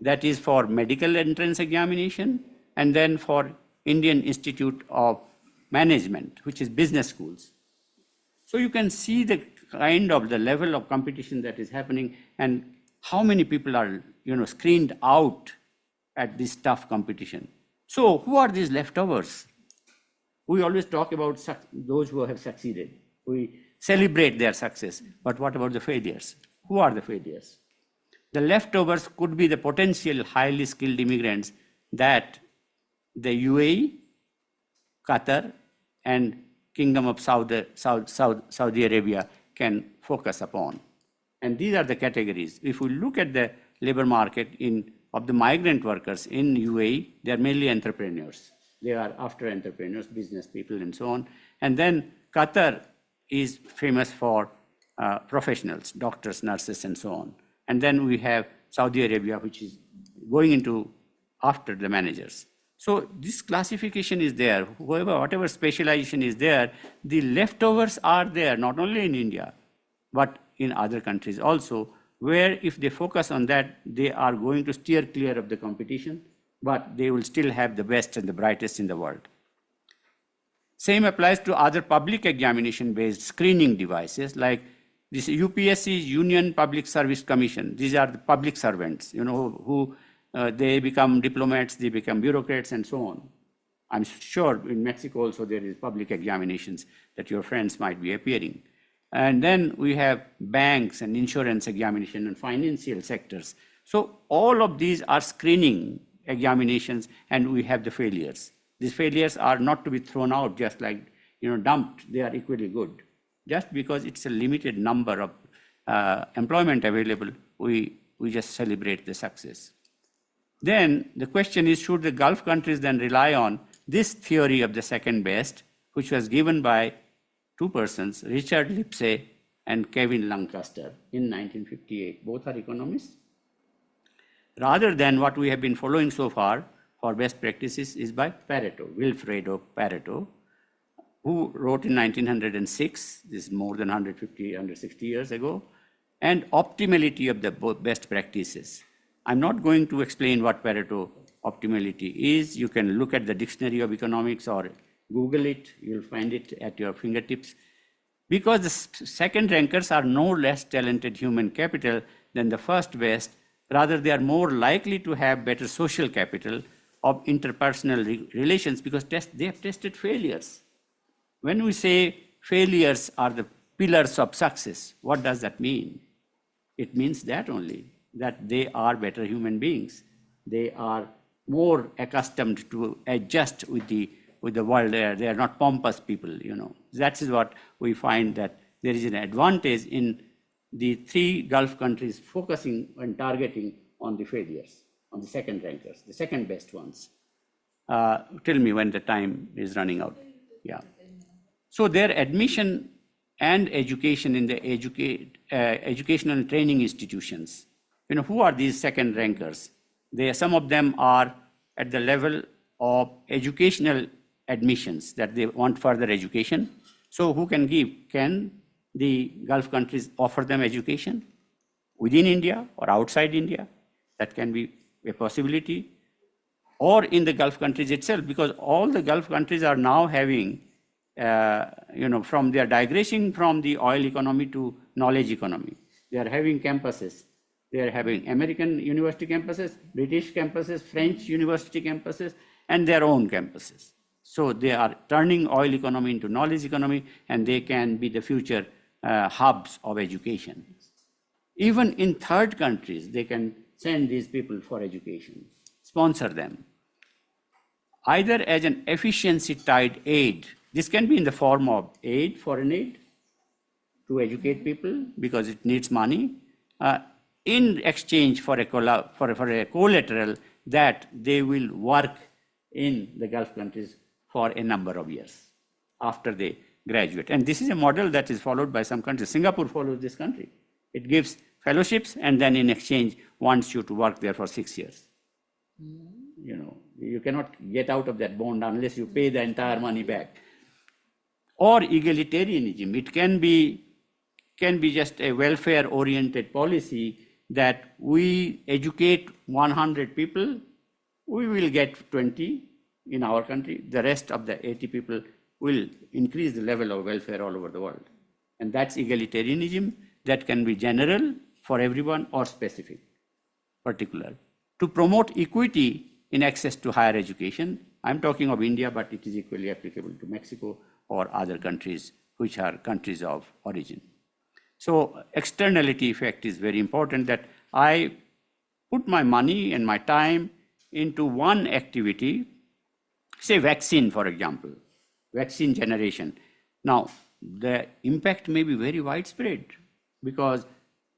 that is for medical entrance examination, and then for Indian Institute of Management, which is business schools. So you can see the kind of the level of competition that is happening and how many people are, screened out at this tough competition. So who are these leftovers? We always talk about those who have succeeded. We celebrate their success, but what about the failures? Who are the failures? The leftovers could be the potential highly skilled immigrants that the UAE, Qatar, and Kingdom of Saudi Arabia can focus upon. And these are the categories. If we look at the labor market of the migrant workers in UAE, they are mainly entrepreneurs. They are after entrepreneurs, business people, and so on. And then Qatar is famous for professionals, doctors, nurses, and so on. And then we have Saudi Arabia, which is going into after the managers. So this classification is there. Whatever specialization is there, the leftovers are there, not only in India, but in other countries also, where if they focus on that, they are going to steer clear of the competition, but they will still have the best and the brightest in the world. Same applies to other public examination-based screening devices, like this UPSC, Union Public Service Commission. These are the public servants, who they become diplomats, they become bureaucrats, and so on. I'm sure in Mexico also there is public examinations that your friends might be appearing. And then we have banks and insurance examination and financial sectors. So all of these are screening examinations, and we have the failures. These failures are not to be thrown out just like, dumped. They are equally good. Just because it's a limited number of employment available, we just celebrate the success. Then the question is, should the Gulf countries then rely on this theory of the second best, which was given by 2 persons, Richard Lipsey and Kevin Lancaster in 1958. Both are economists. Rather than what we have been following so far for best practices is by Pareto, Wilfredo Pareto, who wrote in 1906, this is more than 160 years ago, and optimality of the best practices. I'm not going to explain what Pareto optimality is. You can look at the Dictionary of Economics or Google it, you'll find it at your fingertips. Because the second rankers are no less talented human capital than the first best, rather they are more likely to have better social capital of interpersonal relations because they have tested failures. When we say failures are the pillars of success, what does that mean? It means that only, that they are better human beings. They are more accustomed to adjust with the world. They are not pompous people, That is what we find, that there is an advantage in the 3 Gulf countries focusing and targeting on the failures, on the second rankers, the second best ones. Tell me when the time is running out. Yeah. So their admission and education in the educational and training institutions. Who are these second rankers? Some of them are at the level of educational admissions, that they want further education. So who can give? Can the Gulf countries offer them education within India or outside India? That can be a possibility. Or in the Gulf countries itself, because all the Gulf countries are now having, from they are digressing from the oil economy to knowledge economy. They are having campuses. They are having American university campuses, British campuses, French university campuses, and their own campuses. So they are turning oil economy into knowledge economy, and they can be the future hubs of education. Even in third countries, they can send these people for education, sponsor them, either as an efficiency-tied aid. This can be in the form of aid, foreign aid, to educate people because it needs money, in exchange for a collateral that they will work in the Gulf countries for a number of years after they graduate. And this is a model that is followed by some countries. Singapore follows this country. It gives fellowships and then in exchange wants you to work there for 6 years. You cannot get out of that bond unless you pay the entire money back. Or egalitarianism. It can be just a welfare-oriented policy that we educate 100 people, we will get 20 in our country. The rest of the 80 people will increase the level of welfare all over the world. And that's egalitarianism. That can be general for everyone or specific, particular. To promote equity in access to higher education, I'm talking of India, but it is equally applicable to Mexico or other countries which are countries of origin. So externality effect is very important, that I put my money and my time into one activity, say vaccine, for example, vaccine generation. Now, the impact may be very widespread because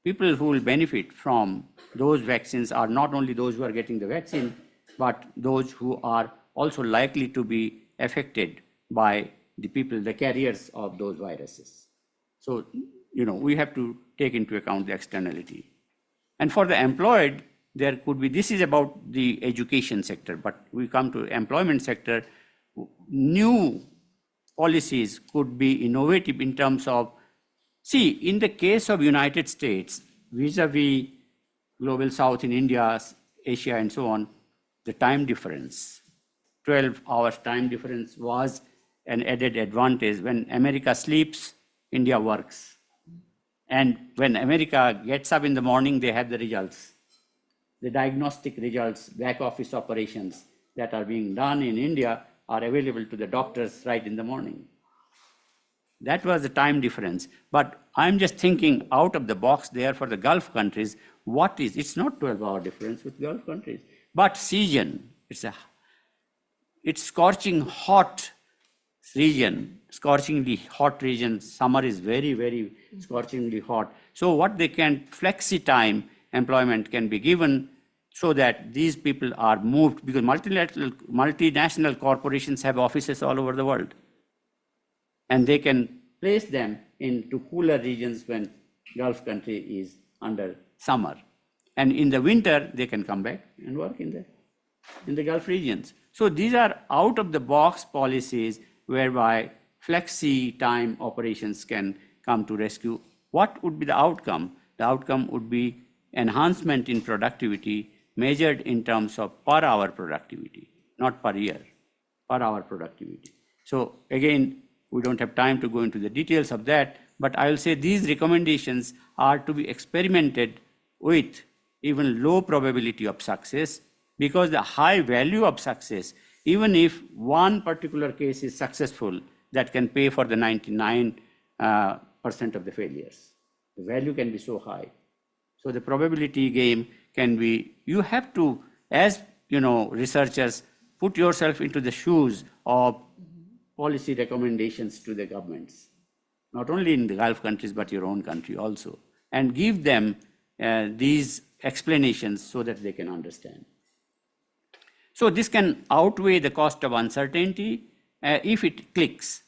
people who will benefit from those vaccines are not only those who are getting the vaccine, but those who are also likely to be affected by the people, the carriers of those viruses. So, we have to take into account the externality. And for the employed, there could be, this is about the education sector, but we come to employment sector, new policies could be innovative in terms of, see, in the case of United States, vis-a-vis global South in India, Asia and so on, the time difference, 12 hours time difference was an added advantage. When America sleeps, India works. And when America gets up in the morning, they have the results, the diagnostic results, back office operations that are being done in India are available to the doctors right in the morning. That was the time difference. But I'm just thinking out of the box there for the Gulf countries, it's not 12-hour difference with Gulf countries, but season, it's scorching hot region, scorchingly hot region. Summer is very, very scorchingly hot. So what they can, flexi time employment can be given so that these people are moved, because multinational corporations have offices all over the world. And they can place them into cooler regions when Gulf country is under summer. And in the winter, they can come back and work in the Gulf regions. So these are out-of-the-box policies whereby flexi time operations can come to rescue. What would be the outcome? The outcome would be enhancement in productivity measured in terms of per hour productivity, not per year, per hour productivity. So again, we don't have time to go into the details of that, but I will say these recommendations are to be experimented with even low probability of success, because the high value of success, even if one particular case is successful, that can pay for the 99% of the failures. The value can be so high. So the probability game can be, you have to, as researchers, put yourself into the shoes of policy recommendations to the governments, not only in the Gulf countries, but your own country also, and give them these explanations so that they can understand. So this can outweigh the cost of uncertainty if it clicks.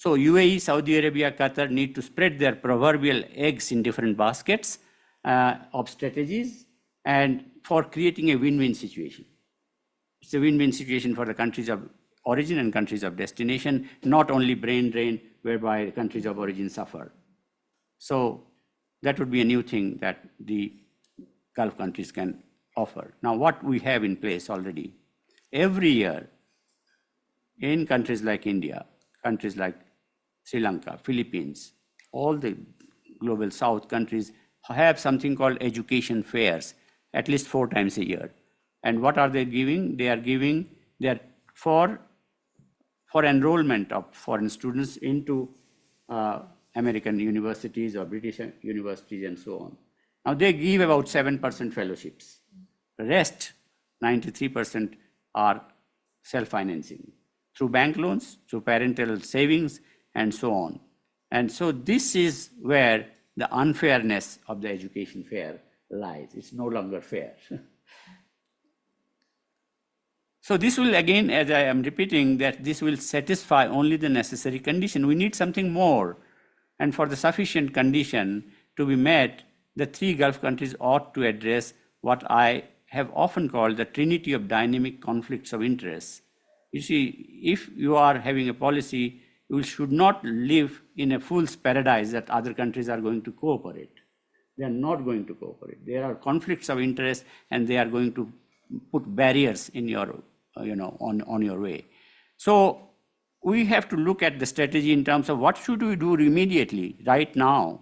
So UAE, Saudi Arabia, Qatar need to spread their proverbial eggs in different baskets of strategies and for creating a win-win situation. It's a win-win situation for the countries of origin and countries of destination, not only brain drain, whereby the countries of origin suffer. So that would be a new thing that the Gulf countries can offer. Now, what we have in place already, every year in countries like India, countries like Sri Lanka, Philippines, all the global South countries have something called education fairs, at least 4 times a year. And what are they giving? They are for enrollment of foreign students into American universities or British universities and so on. Now they give about 7% fellowships. The rest, 93%, are self-financing through bank loans, through parental savings, and so on. And so this is where the unfairness of the education fair lies. It's no longer fair. So this will, again, as I am repeating, that this will satisfy only the necessary condition. We need something more. And for the sufficient condition to be met, the 3 Gulf countries ought to address what I have often called the trinity of dynamic conflicts of interest. You see, if you are having a policy, you should not live in a fool's paradise that other countries are going to cooperate. They are not going to cooperate. There are conflicts of interest, and they are going to put barriers in your, on your way. So we have to look at the strategy in terms of what should we do immediately, right now,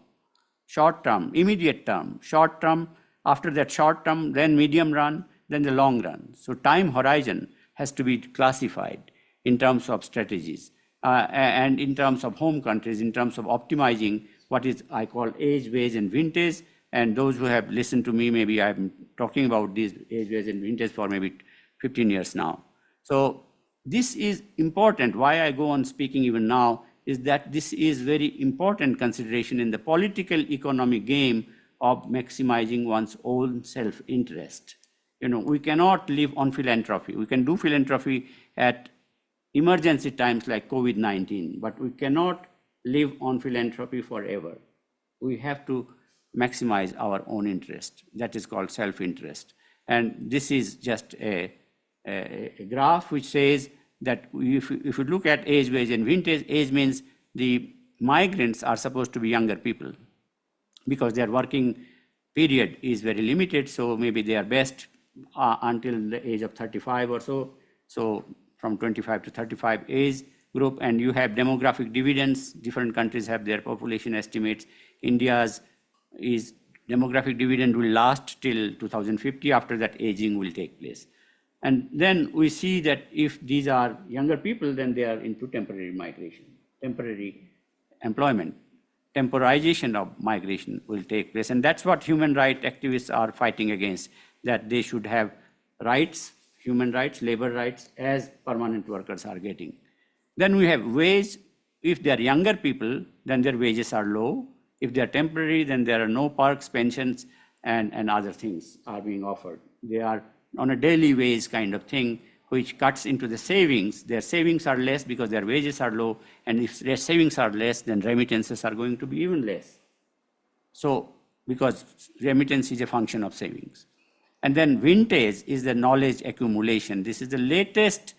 short term, immediate term, short term, after that short term, then medium run, then the long run. So time horizon has to be classified in terms of strategies and in terms of home countries, in terms of optimizing what is I call age, wage, and vintage. And those who have listened to me, maybe I'm talking about these age, wage, and vintage for maybe 15 years now. So this is important. Why I go on speaking even now is that this is very important consideration in the political economic game of maximizing one's own self-interest. We cannot live on philanthropy. We can do philanthropy at emergency times like COVID-19, but we cannot live on philanthropy forever. We have to maximize our own interest. That is called self-interest. And this is just a graph which says that if you look at age, wage, and vintage, age means the migrants are supposed to be younger people because their working period is very limited. So maybe they are best until the age of 35 or so. So from 25 to 35 age group, and you have demographic dividends. Different countries have their population estimates. India's demographic dividend will last till 2050. After that, aging will take place. And then we see that if these are younger people, then they are into temporary migration, temporary employment. Temporization of migration will take place. And that's what human rights activists are fighting against, that they should have rights, human rights, labor rights, as permanent workers are getting. Then we have wage. If they are younger people, then their wages are low. If they are temporary, then there are no perks, pensions, and other things are being offered. They are on a daily wage kind of thing, which cuts into the savings. Their savings are less because their wages are low, and if their savings are less, then remittances are going to be even less. So, because remittance is a function of savings. And then vintage is the knowledge accumulation. This is the latest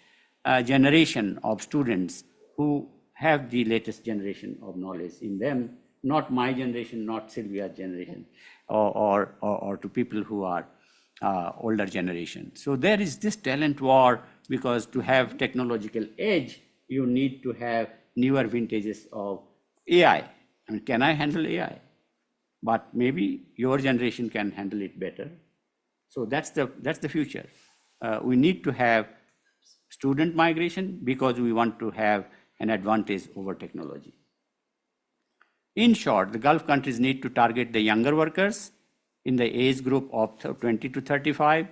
generation of students who have the latest generation of knowledge in them, not my generation, not Sylvia's generation, or to people who are older generation. So there is this talent war, because to have technological edge, you need to have newer vintages of AI. I mean, can I handle AI? But maybe your generation can handle it better. So that's the future. We need to have student migration because we want to have an advantage over technology. In short, the Gulf countries need to target the younger workers in the age group of 20 to 35,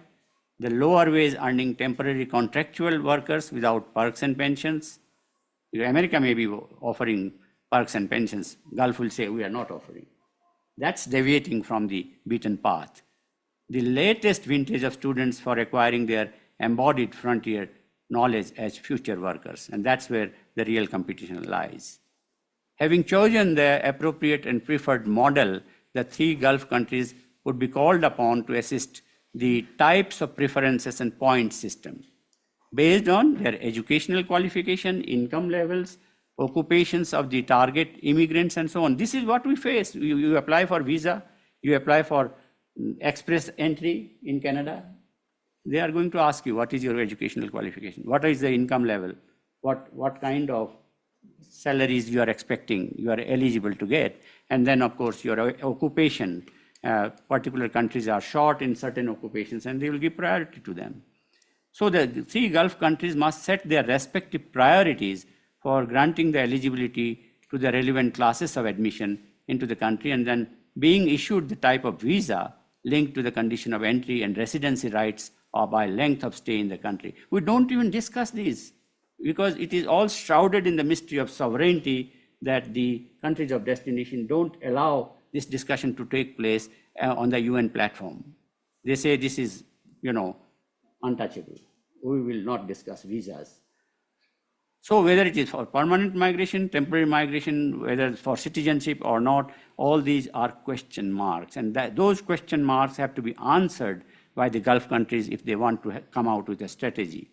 the lower wage earning temporary contractual workers without perks and pensions. America may be offering perks and pensions. Gulf will say we are not offering. That's deviating from the beaten path. The latest vintage of students for acquiring their embodied frontier knowledge as future workers, and that's where the real competition lies. Having chosen the appropriate and preferred model, the 3 Gulf countries would be called upon to assist the types of preferences and point system based on their educational qualification, income levels, occupations of the target immigrants, and so on. This is what we face. You apply for visa, you apply for express entry in Canada. They are going to ask you, what is your educational qualification? What is the income level? What kind of salaries you are expecting, you are eligible to get? And then, of course, your occupation. Particular countries are short in certain occupations, and they will give priority to them. So the 3 Gulf countries must set their respective priorities for granting the eligibility to the relevant classes of admission into the country, and then being issued the type of visa linked to the condition of entry and residency rights or by length of stay in the country. We don't even discuss these because it is all shrouded in the mystery of sovereignty that the countries of destination don't allow this discussion to take place on the UN platform. They say this is, untouchable. We will not discuss visas. So whether it is for permanent migration, temporary migration, whether it's for citizenship or not, all these are question marks. And those question marks have to be answered by the Gulf countries if they want to come out with a strategy.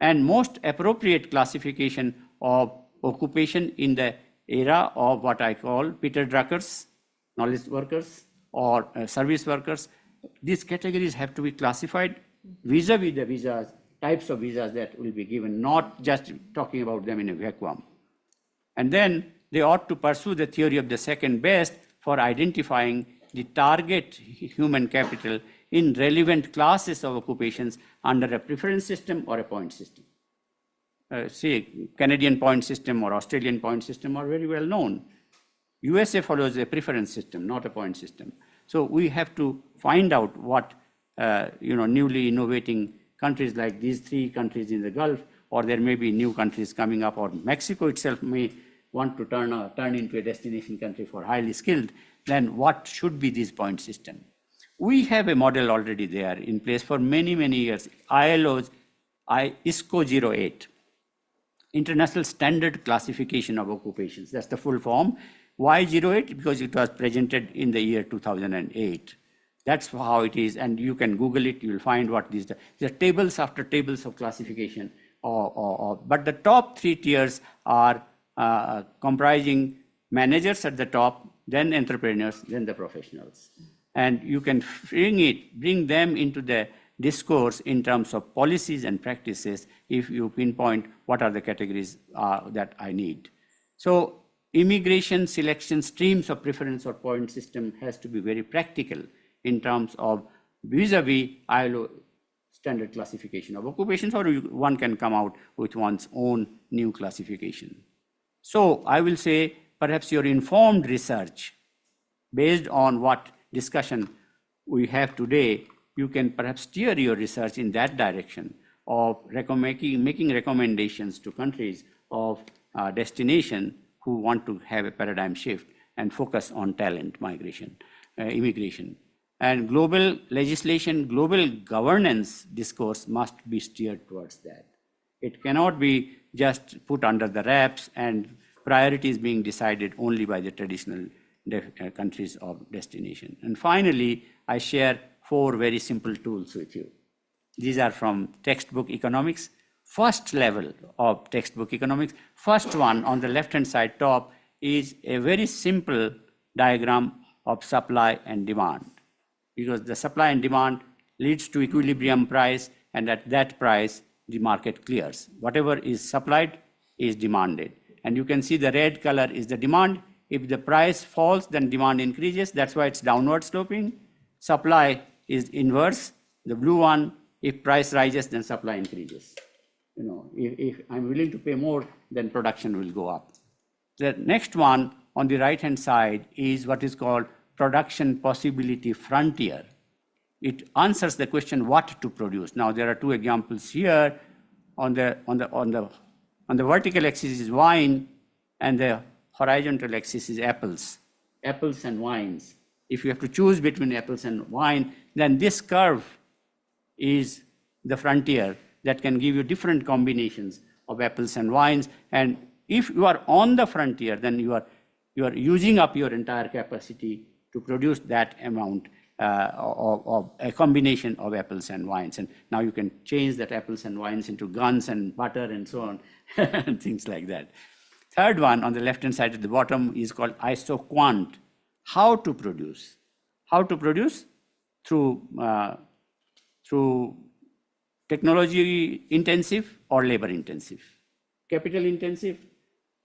And most appropriate classification of occupation in the era of what I call Peter Druckers, knowledge workers, or service workers, these categories have to be classified vis-a-vis the visas, types of visas that will be given, not just talking about them in a vacuum. And then they ought to pursue the theory of the second best for identifying the target human capital in relevant classes of occupations under a preference system or a point system. Say, Canadian point system or Australian point system are very well known. USA follows a preference system, not a point system. So we have to find out what newly innovating countries like these 3 countries in the Gulf, or there may be new countries coming up, or Mexico itself may want to turn into a destination country for highly skilled, then what should be this point system? We have a model already there in place for many, many years. ILO's ISCO 08, International Standard Classification of Occupations. That's the full form. Why 08? Because it was presented in the year 2008. That's how it is, and you can Google it, you will find what these are. There are tables after tables of classification, but the top 3 tiers are comprising managers at the top, then entrepreneurs, then the professionals. And you can bring them into the discourse in terms of policies and practices if you pinpoint what are the categories that I need. So immigration selection streams of preference or point system has to be very practical in terms of vis-a-vis ILO standard classification of occupations, or one can come out with one's own new classification. So I will say perhaps your informed research based on what discussion we have today, you can perhaps steer your research in that direction of making recommendations to countries of destination who want to have a paradigm shift and focus on talent migration, immigration. And global legislation, global governance discourse must be steered towards that. It cannot be just put under the wraps and priorities being decided only by the traditional countries of destination. And finally, I share 4 very simple tools with you. These are from textbook economics. First level of textbook economics. First one on the left-hand side top is a very simple diagram of supply and demand, because the supply and demand leads to equilibrium price, and at that price, the market clears. Whatever is supplied is demanded. And you can see the red color is the demand. If the price falls, then demand increases. That's why it's downward sloping. Supply is inverse. The blue one, if price rises, then supply increases. If I'm willing to pay more, then production will go up. The next one on the right-hand side is what is called production possibility frontier. It answers the question what to produce. Now there are 2 examples here. On the vertical axis is wine, and the horizontal axis is apples. Apples and wines. If you have to choose between apples and wine, then this curve is the frontier that can give you different combinations of apples and wines. And if you are on the frontier, then you are using up your entire capacity to produce that amount of a combination of apples and wines. And now you can change that apples and wines into guns and butter and so on, and things like that. Third one on the left-hand side at the bottom is called isoquant. How to produce? How to produce? Through technology intensive or labor intensive, capital intensive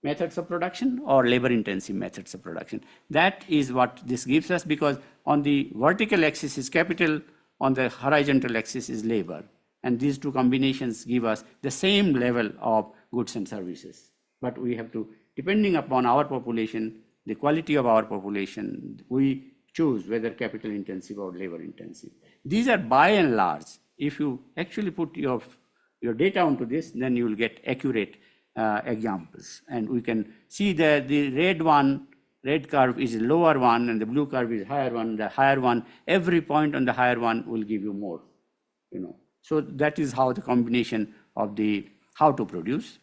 methods of production or labor intensive methods of production. That is what this gives us, because on the vertical axis is capital, on the horizontal axis is labor. And these two combinations give us the same level of goods and services. But we have to, depending upon our population, the quality of our population, we choose whether capital intensive or labor intensive. These are by and large. If you actually put your data onto this, then you will get accurate examples. And we can see that the red curve is a lower one, and the blue curve is higher one. The higher one, every point on the higher one will give you more. So that is how the combination of the how to produce.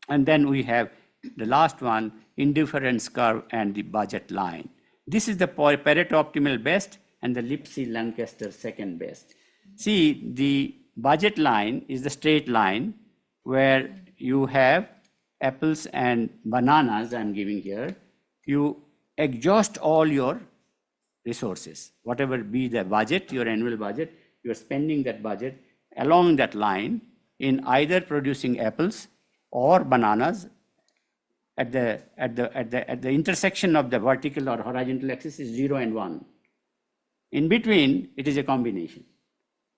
And then we have the last one, indifference curve and the budget line. This is the Pareto optimal best and the Lipsey-Lancaster second best. See, the budget line is the straight line where you have apples and bananas I'm giving here. You exhaust all your resources, whatever be the budget, your annual budget, you're spending that budget along that line in either producing apples or bananas at the intersection of the vertical or horizontal axis is 0 and 1. In between, it is a combination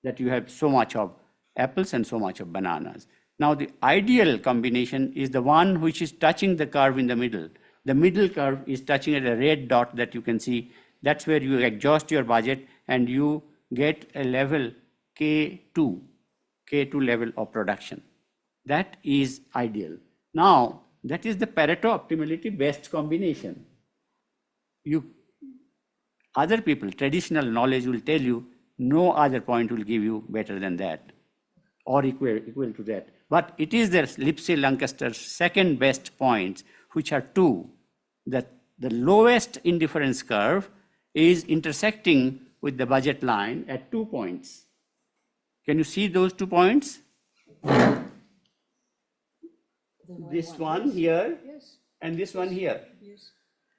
that you have so much of apples and so much of bananas. Now, the ideal combination is the one which is touching the curve in the middle. The middle curve is touching at a red dot that you can see. That's where you exhaust your budget and you get a level K2 level of production. That is ideal. Now, that is the Pareto optimality best combination. Other people, traditional knowledge will tell you no other point will give you better than that or equal to that. But it is the Lipsey-Lancaster second best points, which are two. That the lowest indifference curve is intersecting with the budget line at 2 points. Can you see those 2 points? This one here, yes, and this one here. Yes.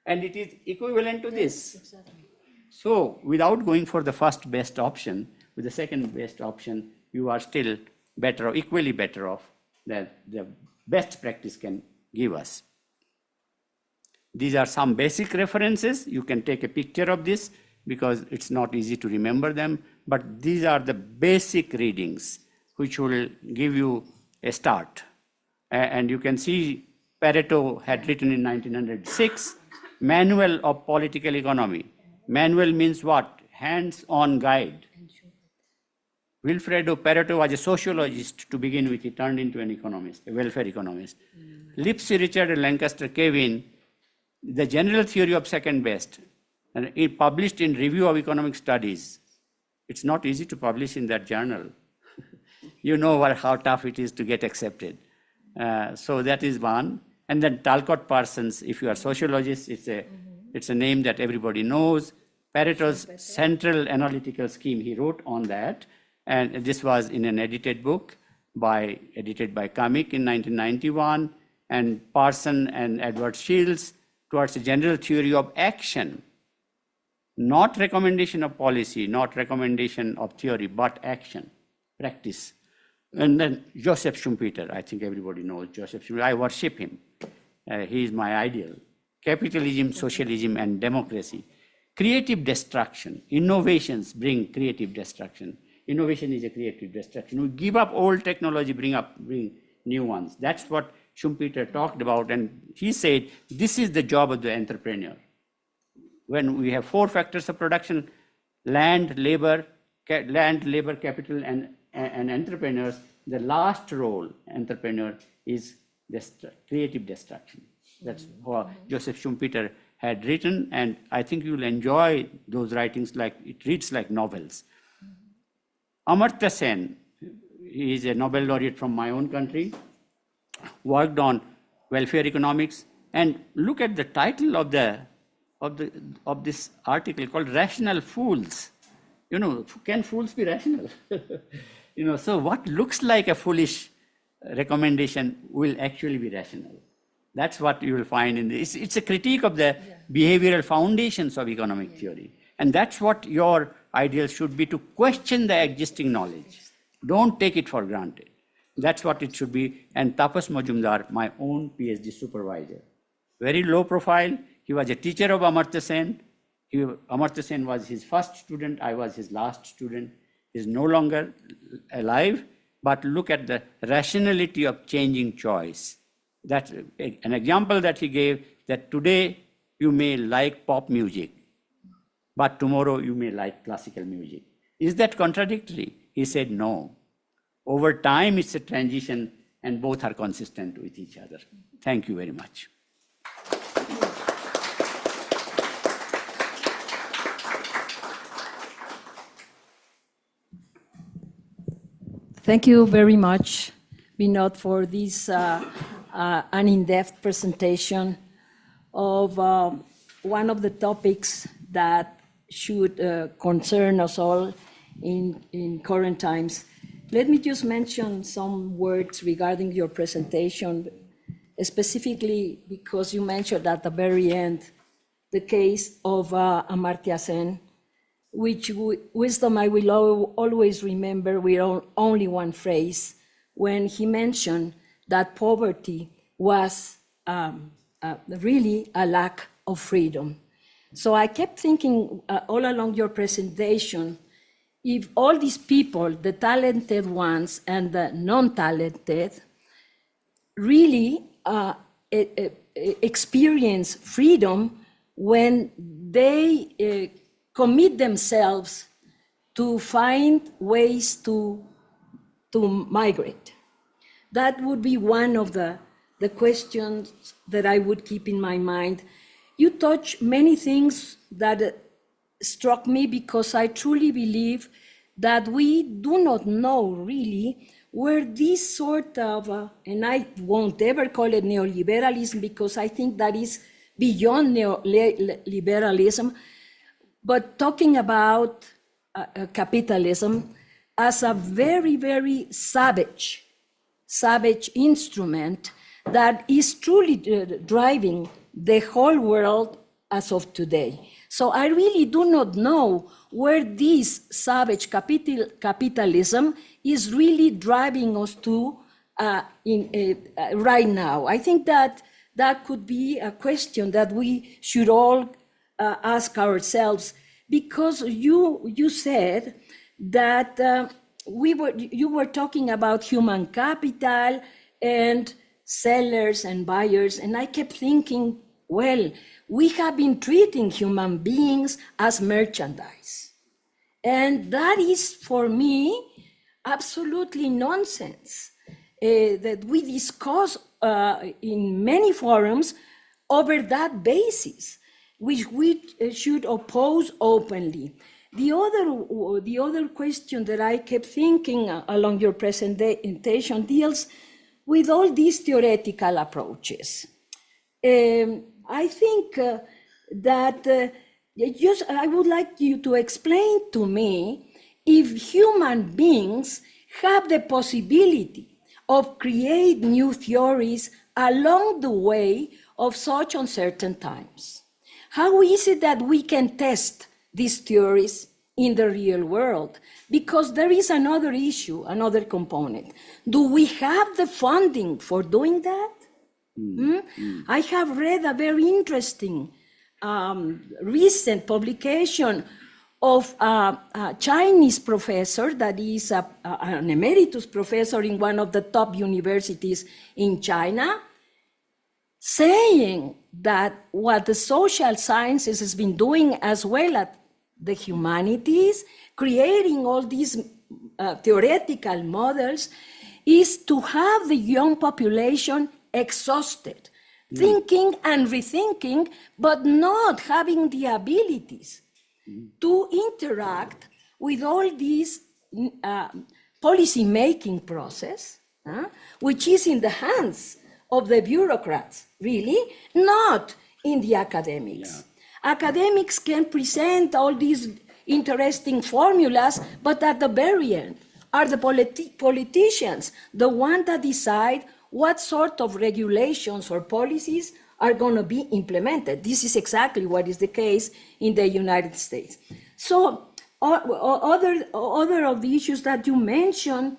And it is equivalent to this. Exactly. So without going for the first best option, with the second best option, you are still better or equally better off than the best practice can give us. These are some basic references. You can take a picture of this because it's not easy to remember them, but these are the basic readings which will give you a start. And you can see Pareto had written in 1906, Manual of Political Economy. Manual means what? Hands-on guide. Wilfredo Pareto was a sociologist to begin with. He turned into an economist, a welfare economist. Lipsey, Richard, and Lancaster Kevin, the general theory of second best, and it published in Review of Economic Studies. It's not easy to publish in that journal. You know how tough it is to get accepted. So that is one. And then Talcott Parsons, if you are sociologists, it's a name that everybody knows. Pareto's central analytical scheme, he wrote on that. And this was in an edited book edited by Kamik in 1991. And Parson and Edward Shields towards a general theory of action, not recommendation of policy, not recommendation of theory, but action, practice. And then Joseph Schumpeter, I think everybody knows Joseph Schumpeter. I worship him. He is my ideal. Capitalism, socialism, and democracy. Creative destruction. Innovations bring creative destruction. Innovation is a creative destruction. We give up old technology, bring new ones. That's what Schumpeter talked about. And he said, this is the job of the entrepreneur. When we have 4 factors of production, land, labor, capital, and entrepreneurs, the last role, entrepreneur, is creative destruction. That's what Joseph Schumpeter had written, and I think you'll enjoy those writings. Like it reads like novels. Amartya Sen, he is a Nobel laureate from my own country, worked on welfare economics. And look at the title of this article called Rational Fools. You know, can fools be rational? You know, so what looks like a foolish recommendation will actually be rational. That's what you will find in this. It's a critique of the behavioral foundations of economic theory. And that's what your ideal should be, to question the existing knowledge. Don't take it for granted. That's what it should be. And Tapas Majumdar, my own PhD supervisor, very low profile. He was a teacher of Amartya Sen. Amartya Sen was his first student. I was his last student. He's no longer alive. But look at the rationality of changing choice. That's an example that he gave, that today you may like pop music, but tomorrow you may like classical music. Is that contradictory? He said no. Over time, it's a transition, and both are consistent with each other. Thank you very much. Thank you very much, BINOD, for this an in-depth presentation of one of the topics that should concern us all in current times. Let me just mention some words regarding your presentation, specifically because you mentioned at the very end the case of Amartya Sen, which wisdom I will always remember with only one phrase, when he mentioned that poverty was really a lack of freedom. So I kept thinking all along your presentation, if all these people, the talented ones and the non-talented, really experience freedom when they commit themselves to find ways to migrate. That would be one of the questions that I would keep in my mind. You touch many things that struck me, because I truly believe that we do not know really where this sort of, and I won't ever call it neoliberalism, because I think that is beyond neoliberalism, but talking about capitalism as a very, very savage instrument that is truly driving the whole world as of today. So I really do not know where this savage capitalism is really driving us to right now. I think that that could be a question that we should all ask ourselves, because you said that you were talking about human capital and sellers and buyers, and I kept thinking, well, we have been treating human beings as merchandise. And that is, for me, absolutely nonsense. That we discuss in many forums over that basis, which we should oppose openly. The other question that I kept thinking along your presentation deals with all these theoretical approaches. I think that I would like you to explain to me if human beings have the possibility of creating new theories along the way of such uncertain times. How is it that we can test these theories in the real world? Because there is another issue, another component. Do we have the funding for doing that? I have read a very interesting recent publication of a Chinese professor that is an emeritus professor in one of the top universities in China, saying that what the social sciences has been doing as well as the humanities, creating all these theoretical models, is to have the young population exhausted, thinking and rethinking, but not having the abilities to interact with all these policy-making process, which is in the hands of the bureaucrats, really, not in the academics. Academics can present all these interesting formulas, but at the very end are the politicians, the ones that decide what sort of regulations or policies are going to be implemented. This is exactly what is the case in the United States. So other of the issues that you mentioned,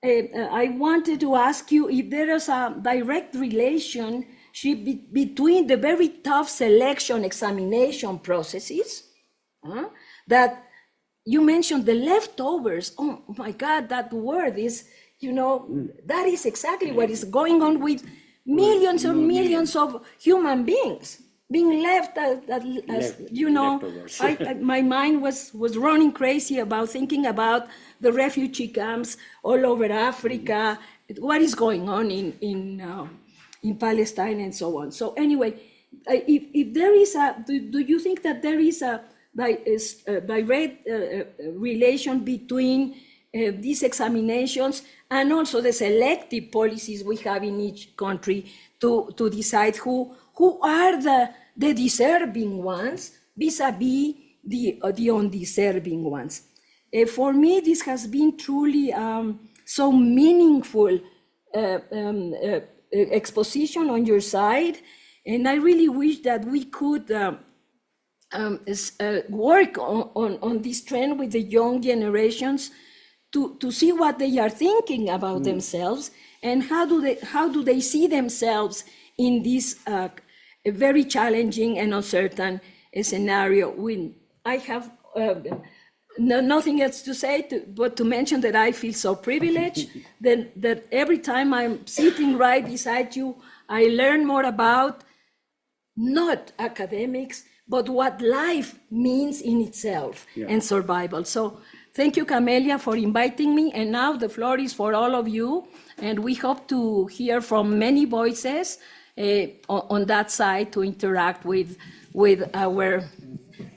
I wanted to ask you if there is a direct relationship between the very tough selection examination processes that you mentioned, the leftovers. Oh my God, that word is, that is exactly what is going on with millions and millions of human beings being left as my mind was running crazy about thinking about the refugee camps all over Africa, what is going on in Palestine and so on. So anyway, if there is do you think that there is a direct relation between these examinations and also the selective policies we have in each country to decide who are the deserving ones vis-a-vis the undeserving ones? For me, this has been truly so meaningful exposition on your side, and I really wish that we could work on this trend with the young generations to see what they are thinking about themselves and how do they see themselves in this very challenging and uncertain scenario. When I have nothing else to say but to mention that I feel so privileged that every time I'm sitting right beside you, I learn more about not academics, but what life means in itself and survival. So thank you, Camelia, for inviting me. And now the floor is for all of you. And we hope to hear from many voices on that side to interact with our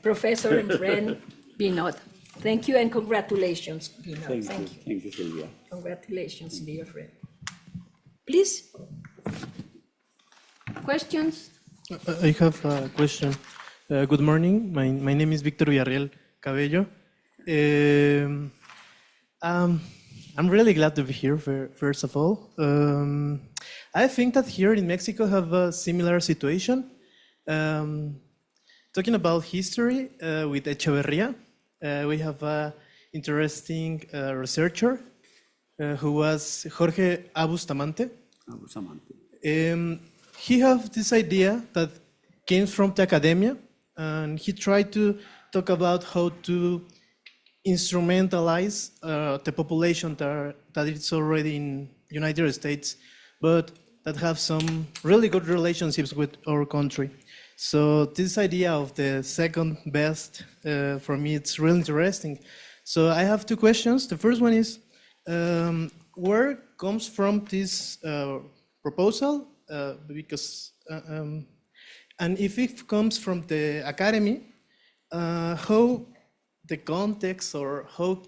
professor and friend, BINOD. Thank you and congratulations, BINOD. Thank you. Thank you, Sylvia. Congratulations, dear friend. Please, questions? I have a question. Good morning. My name is Victor Villarreal Cabello. I'm really glad to be here, first of all. I think that here in Mexico have a similar situation. Talking about history with Echeverría, we have an interesting researcher who was Jorge Bustamante. He has this idea that came from the academia, and he tried to talk about how to instrumentalize the population that is already in United States, but that have some really good relationships with our country. So this idea of the second best, for me, it's really interesting. So I have two questions. The first one is, where comes from this proposal? Because, and if it comes from the academy, how the context or how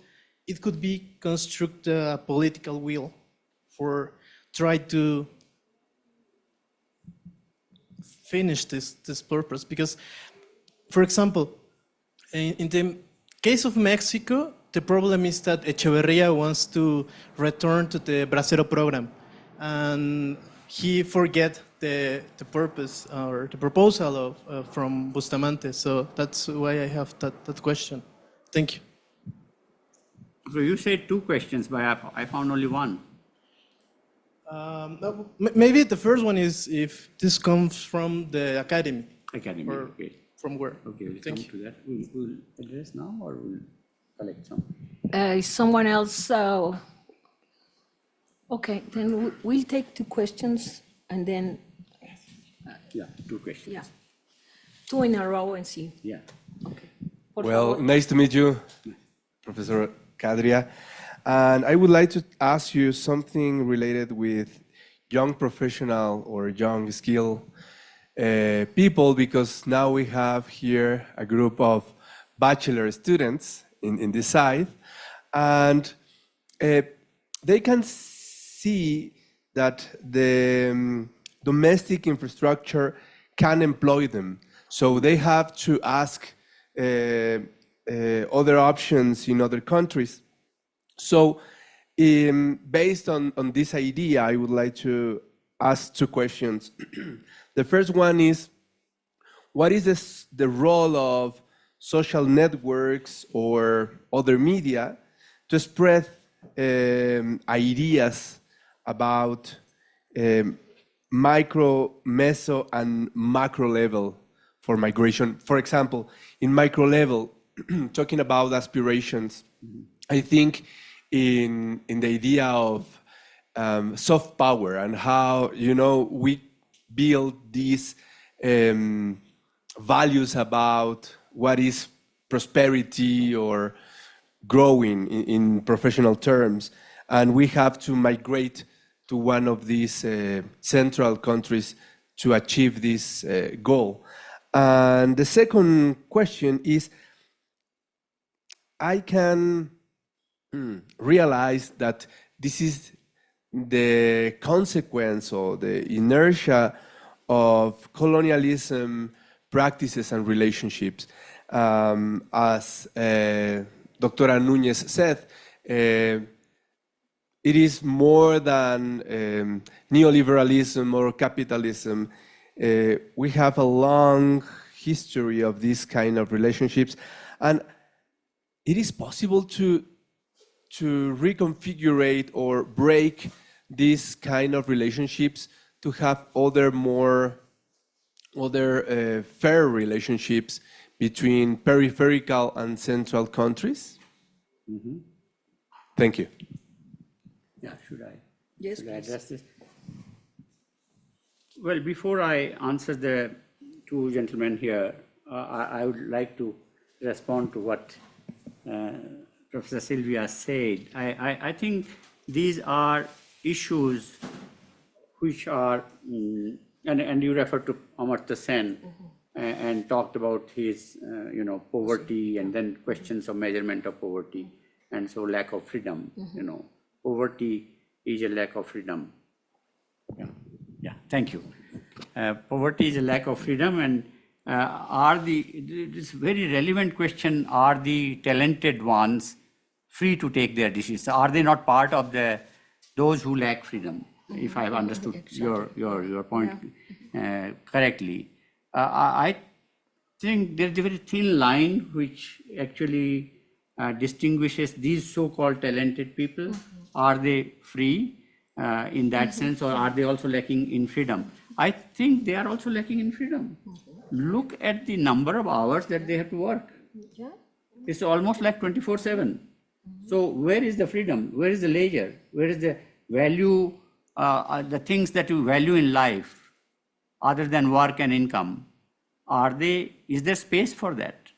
it could be construct a political will for try to finish this purpose. Because, for example, in the case of Mexico, the problem is that Echeverría wants to return to the Bracero program, and he forget the purpose or the proposal of from Bustamante. So that's why I have that question. Thank you. So you said two questions, but I found only one. Maybe the first one is if this comes from the academy. Academy, Or okay. from where? Okay, we'll Thank come to that. We'll address now or we'll collect some? Is someone else? Okay, then we'll take two questions and then, Yeah, two questions. yeah, two in a row and see. Yeah. Okay. Por Well, favor. nice to meet you, Professor KHADRIA. And I would like to ask you something related with young professional or young skill people, because now we have here a group of bachelor students in this side, and they can see that the domestic infrastructure can employ them. So they have to ask other options in other countries. So based on this idea, I would like to ask two questions. The first one is, what is the role of social networks or other media to spread ideas about micro, meso, and macro level for migration? For example, in micro level, talking about aspirations, I think in the idea of soft power and how, you know, we build these values about what is prosperity or growing in professional terms, and we have to migrate to one of these central countries to achieve this goal. And the second question is, I can realize that this is the consequence or the inertia of colonialism practices and relationships. As Doctora Núñez said, it is more than neoliberalism or capitalism. We have a long history of this kind of relationships, and it is possible to reconfigure or break these kind of relationships to have other fair relationships between peripheral and central countries? Mm-hmm. Thank you. Yeah, should I? Yes, Should I please. address this? Well, before I answer the two gentlemen here, I would like to respond to what Professor Sylvia said. I think these are issues which are, and you referred to Amartya Sen and talked about his, poverty and then questions of measurement of poverty, and so lack of freedom. Poverty is a lack of freedom. Yeah, thank you. Poverty is a lack of freedom, and this very relevant question, are the talented ones free to take their decisions? Are they not part of those who lack freedom? If I have understood your point correctly. I think there's a very thin line which actually distinguishes these so-called talented people. Are they free in that sense, or are they also lacking in freedom? I think they are also lacking in freedom. Look at the number of hours that they have to work. It's almost like 24/7. So where is the freedom? Where is the leisure? Where is the value, the things that you value in life other than work and income? Is there space for that?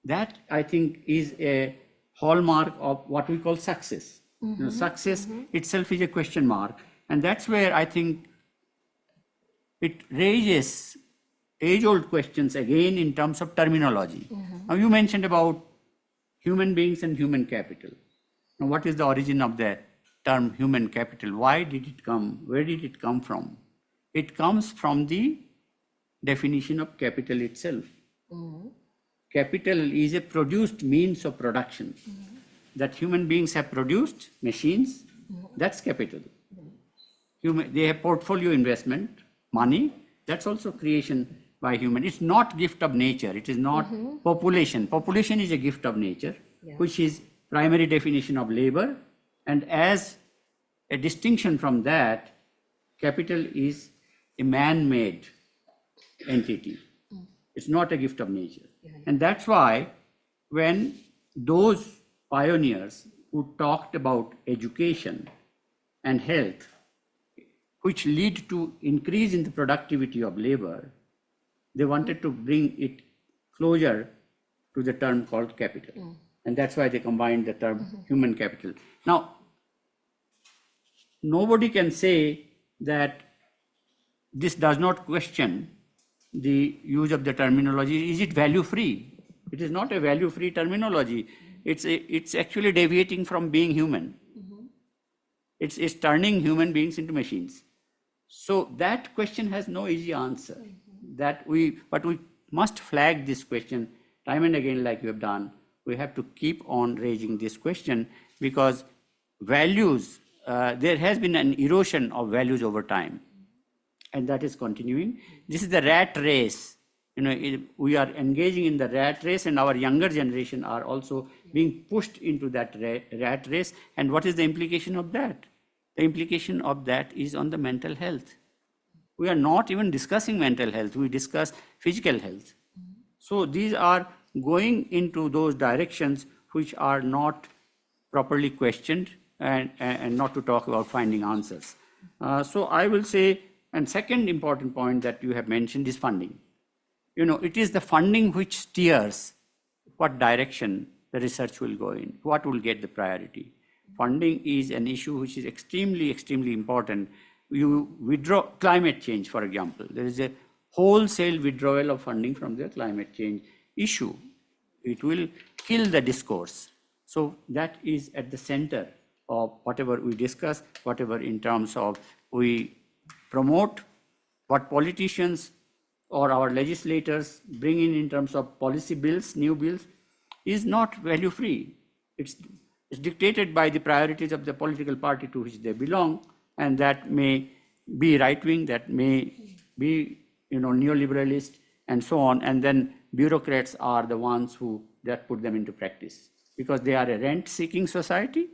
That, I think, is a hallmark of what we call success. Success itself is a question mark. And that's where I think it raises age-old questions again in terms of terminology. Now, you mentioned about human beings and human capital. Now, what is the origin of the term human capital? Why did it come? Where did it come from? It comes from the definition of capital itself. Capital is a produced means of production. That human beings have produced machines, that's capital. They have portfolio investment, money, that's also creation by human. It's not gift of nature. It is not population. Population is a gift of nature, which is primary definition of labor. And as a distinction from that, capital is a man-made entity. It's not a gift of nature. And that's why when those pioneers who talked about education and health, which lead to increase in the productivity of labor, they wanted to bring it closer to the term called capital. And that's why they combined the term human capital. Now, nobody can say that this does not question the use of the terminology. Is it value-free? It is not a value-free terminology. It's actually deviating from being human. It's turning human beings into machines. So that question has no easy answer. But we must flag this question time and again, like you have done. We have to keep on raising this question because values, there has been an erosion of values over time, and that is continuing. This is the rat race. We are engaging in the rat race, and our younger generation are also being pushed into that rat race. And what is the implication of that? The implication of that is on the mental health. We are not even discussing mental health. We discuss physical health. So these are going into those directions which are not properly questioned and not to talk about finding answers. So I will say, and second important point that you have mentioned is funding. It is the funding which steers what direction the research will go in, what will get the priority. Funding is an issue which is extremely, extremely important. You withdraw climate change, for example. There is a wholesale withdrawal of funding from the climate change issue. It will kill the discourse. So that is at the center of whatever we discuss, whatever in terms of we promote, what politicians or our legislators bring in terms of policy bills, new bills, is not value free. It's dictated by the priorities of the political party to which they belong, and that may be right wing, that may be neoliberalist, and so on. And then bureaucrats are the ones that put them into practice because they are a rent-seeking society.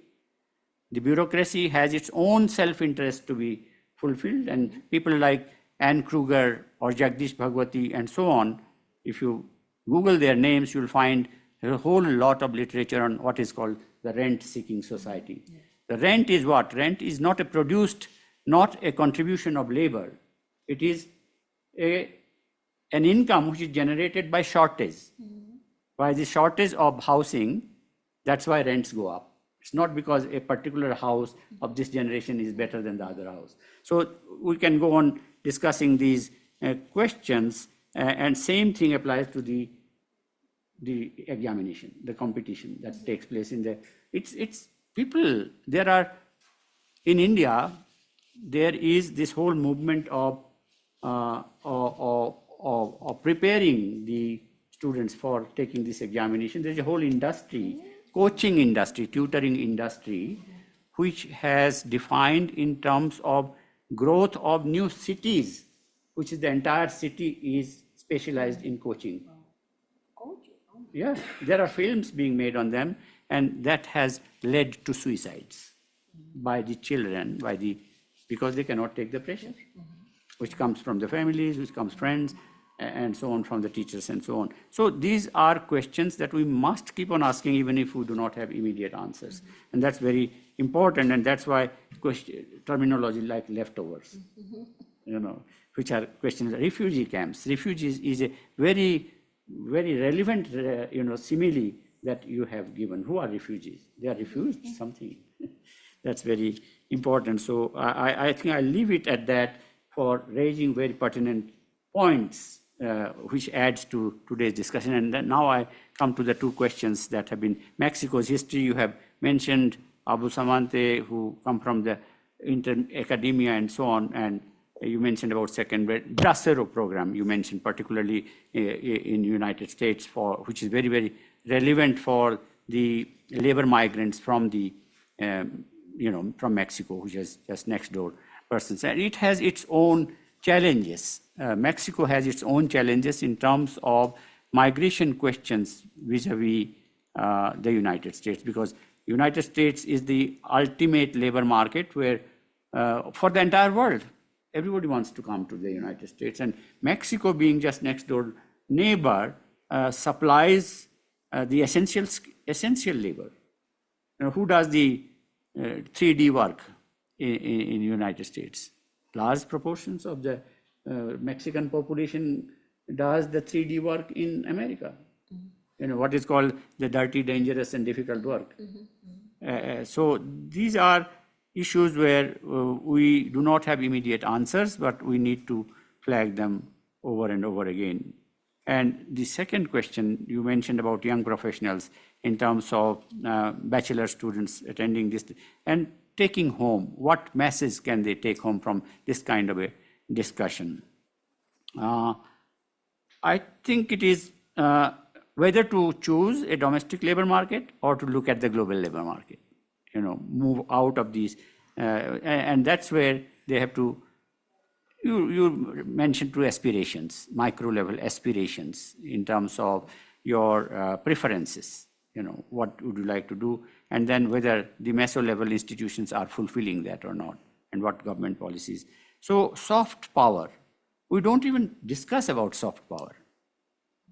The bureaucracy has its own self-interest to be fulfilled, and people like Anne Kruger or Jagdish Bhagwati and so on, if you Google their names, you'll find a whole lot of literature on what is called the rent-seeking society. Yeah. The rent is what? Rent is not a contribution of labor. It is an income which is generated by shortage. By the shortage of housing, that's why rents go up. It's not because a particular house of this generation is better than the other house. So we can go on discussing these questions, and same thing applies to the examination, the competition that takes place in it's people. There are, in India, there is this whole movement of preparing the students for taking this examination. There's a whole industry, coaching industry, tutoring industry, which has defined in terms of growth of new cities, which is the entire city is specialized in coaching. Yeah, there are films being made on them, and that has led to suicides by the children, because they cannot take the pressure, which comes from the families, which comes friends, and so on, from the teachers and so on. So these are questions that we must keep on asking, even if we do not have immediate answers. And that's very important, and that's why terminology like leftovers, which are questions. Refugee camps. Refugees is a very, very relevant, simile that you have given. Who are refugees? They are refused something. That's very important. So I think I'll leave it at that for raising very pertinent points, which adds to today's discussion. And then now I come to the two questions that have been Mexico's history. You have mentioned Abu Samante, who come from the academia and so on, and you mentioned about second Bracero program. You mentioned particularly in United States, which is very, very relevant for the labor migrants from the from Mexico, which is just next door persons. And it has its own challenges. Mexico has its own challenges in terms of migration questions vis-a-vis the United States, because United States is the ultimate labor market where for the entire world, everybody wants to come to the United States. And Mexico, being just next door neighbor, supplies the essential labor. Who does the 3D work in United States? Large proportions of the Mexican population does the 3D work in America. What is called the dirty, dangerous, and difficult work. So these are issues where we do not have immediate answers, but we need to flag them over and over again. And the second question you mentioned about young professionals in terms of bachelor students attending this. And taking home? What message can they take home from this kind of a discussion? I think it is whether to choose a domestic labor market or to look at the global labor market, move out of these. And that's where they have to, you mentioned two aspirations, micro level aspirations in terms of your preferences, what would you like to do, and then whether the meso level institutions are fulfilling that or not, and what government policies. So soft power, we don't even discuss about soft power.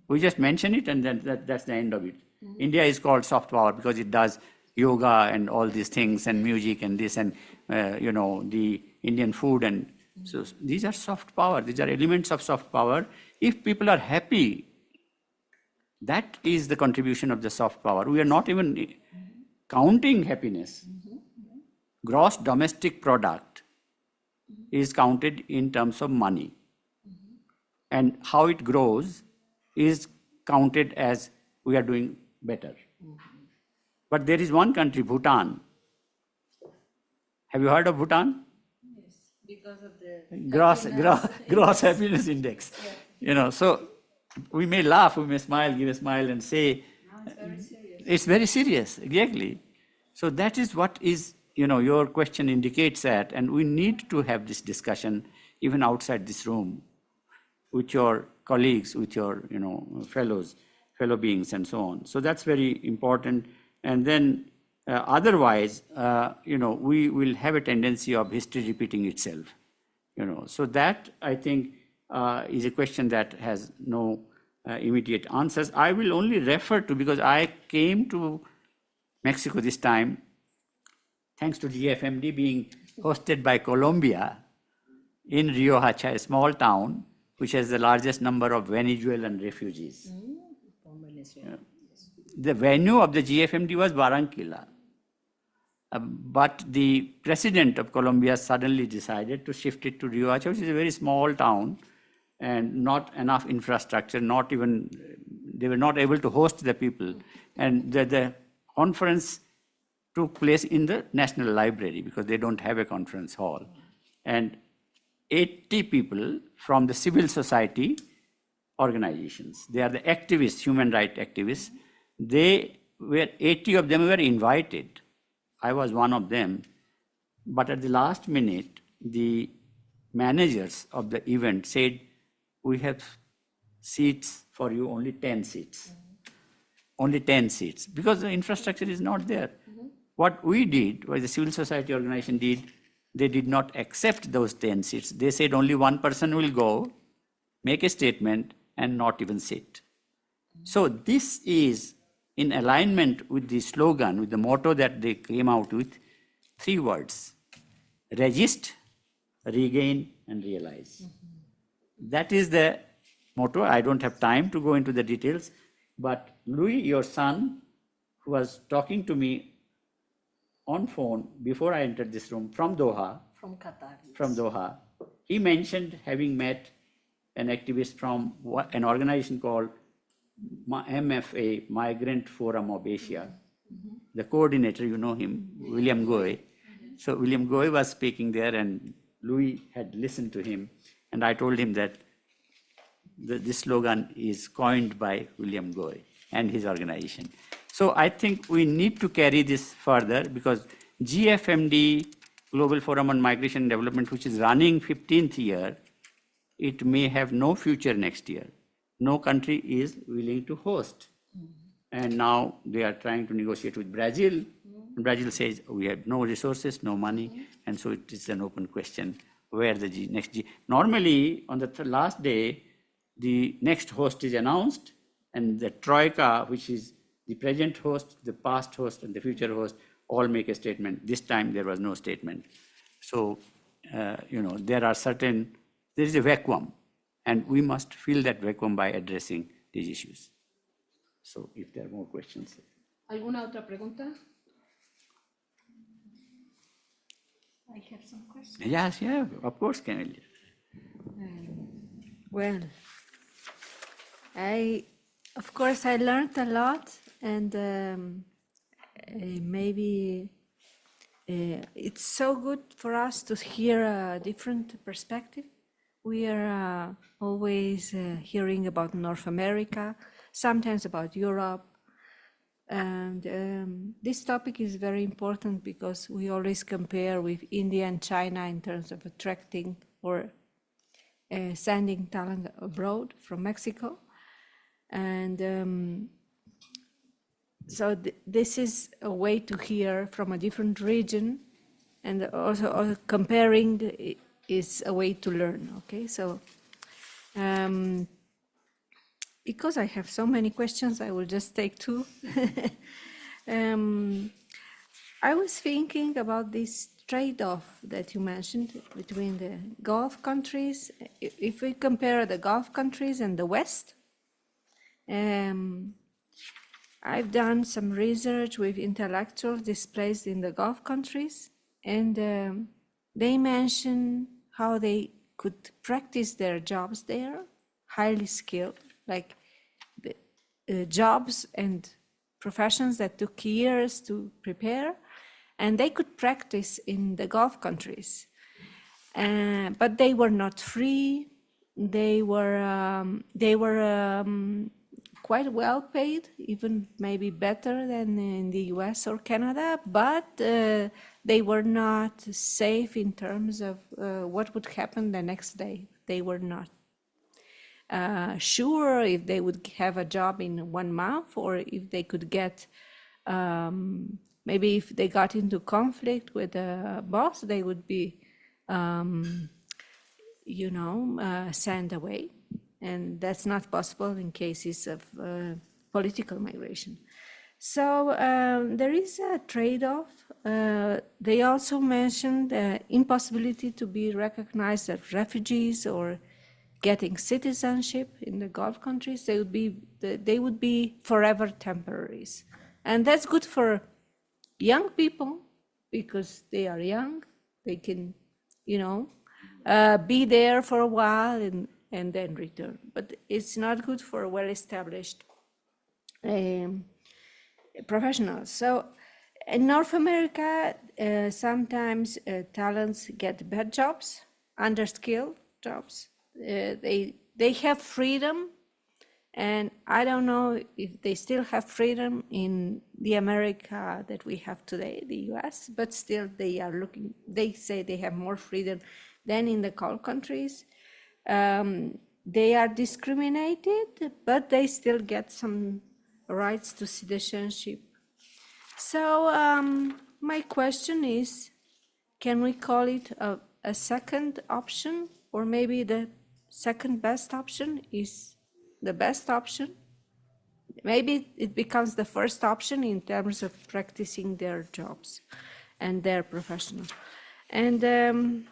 We just mention it and then that's the end of it. India is called soft power because it does yoga and all these things and music and this and, the Indian food. And so these are soft power. These are elements of soft power. If people are happy, that is the contribution of the soft power. We are not even counting happiness. Gross domestic product is counted in terms of money. And how it grows is counted as we are doing better. But there is one country, Bhutan. Have you heard of Bhutan? Yes, because of the Gross happiness index. So we may laugh, we may smile, give a smile and say, it's very serious. It's very serious, exactly. So that is what is, your question indicates that, and we need to have this discussion even outside this room with your colleagues, with your, fellow beings and so on. So that's very important. And then otherwise, we will have a tendency of history repeating itself. So that I think is a question that has no immediate answers. I will only refer to, because I came to Mexico this time, thanks to GFMD being hosted by Colombia in Riohacha, a small town, which has the largest number of Venezuelan refugees. The venue of the GFMD was Barranquilla. But the president of Colombia suddenly decided to shift it to Riohacha, which is a very small town and not enough infrastructure, they were not able to host the people. And the conference took place in the National Library because they don't have a conference hall. And 80 people from the civil society organizations, they are the activists, human rights activists, 80 of them were invited. I was one of them. But at the last minute, the managers of the event said, we have seats for you, only 10 seats. Only 10 seats, because the infrastructure is not there. What we did, what the civil society organization did, they did not accept those 10 seats. They said only one person will go, make a statement, and not even sit. So this is in alignment with the slogan, with the motto that they came out with, 3 words: resist, regain, and realize. That is the motto. I don't have time to go into the details, but Louis, your son, who was talking to me on phone before I entered this room from Doha, from Doha, he mentioned having met an activist from an organization called MFA, Migrant Forum of Asia. The coordinator, you know him, William Goy. So William Goy was speaking there and Louis had listened to him. And I told him that this slogan is coined by William Goy and his organization. So I think we need to carry this further, because GFMD, Global Forum on Migration and Development, which is running 15th year, it may have no future next year. No country is willing to host. And now they are trying to negotiate with Brazil. Brazil says we have no resources, no money. And so it is an open question where the next Normally on the last day, the next host is announced, and the Troika, which is the present host, the past host, and the future host, all make a statement. This time there was no statement. So, there is a vacuum, and we must fill that vacuum by addressing these issues. So, if there are more questions. ¿Alguna otra pregunta? I have some questions. Yes, yeah, of course, Camelia. Well, of course, I learned a lot, and maybe it's so good for us to hear a different perspective. We are always hearing about North America, sometimes about Europe. And this topic is very important because we always compare with India and China in terms of attracting or sending talent abroad from Mexico. And so this is a way to hear from a different region, and also comparing is a way to learn, okay? So because I have so many questions, I will just take two. I was thinking about this trade-off that you mentioned between the Gulf countries. If we compare the Gulf countries and the West, I've done some research with intellectuals displaced in the Gulf countries, and they mention how they could practice their jobs there, highly skilled, like the jobs and professions that took years to prepare, and they could practice in the Gulf countries. But they were not free. They were quite well paid, even maybe better than in the US or Canada, but they were not safe in terms of what would happen the next day. They were not sure if they would have a job in 1 month, or if they could get, maybe if they got into conflict with a boss, they would be, sent away. And that's not possible in cases of political migration. So there is a trade-off. They also mentioned the impossibility to be recognized as refugees or getting citizenship in the Gulf countries. They would be forever temporaries. And that's good for young people because they are young. They can, be there for a while and then return. But it's not good for well-established professionals. So in North America, sometimes talents get bad jobs, underskilled jobs. They have freedom, and I don't know if they still have freedom in the America that we have today, the US, but still they say they have more freedom than in the Gulf countries. They are discriminated, but they still get some rights to citizenship. So my question is, can we call it a second option, or maybe the second best option is the best option? Maybe it becomes the first option in terms of practicing their jobs and their professional. And then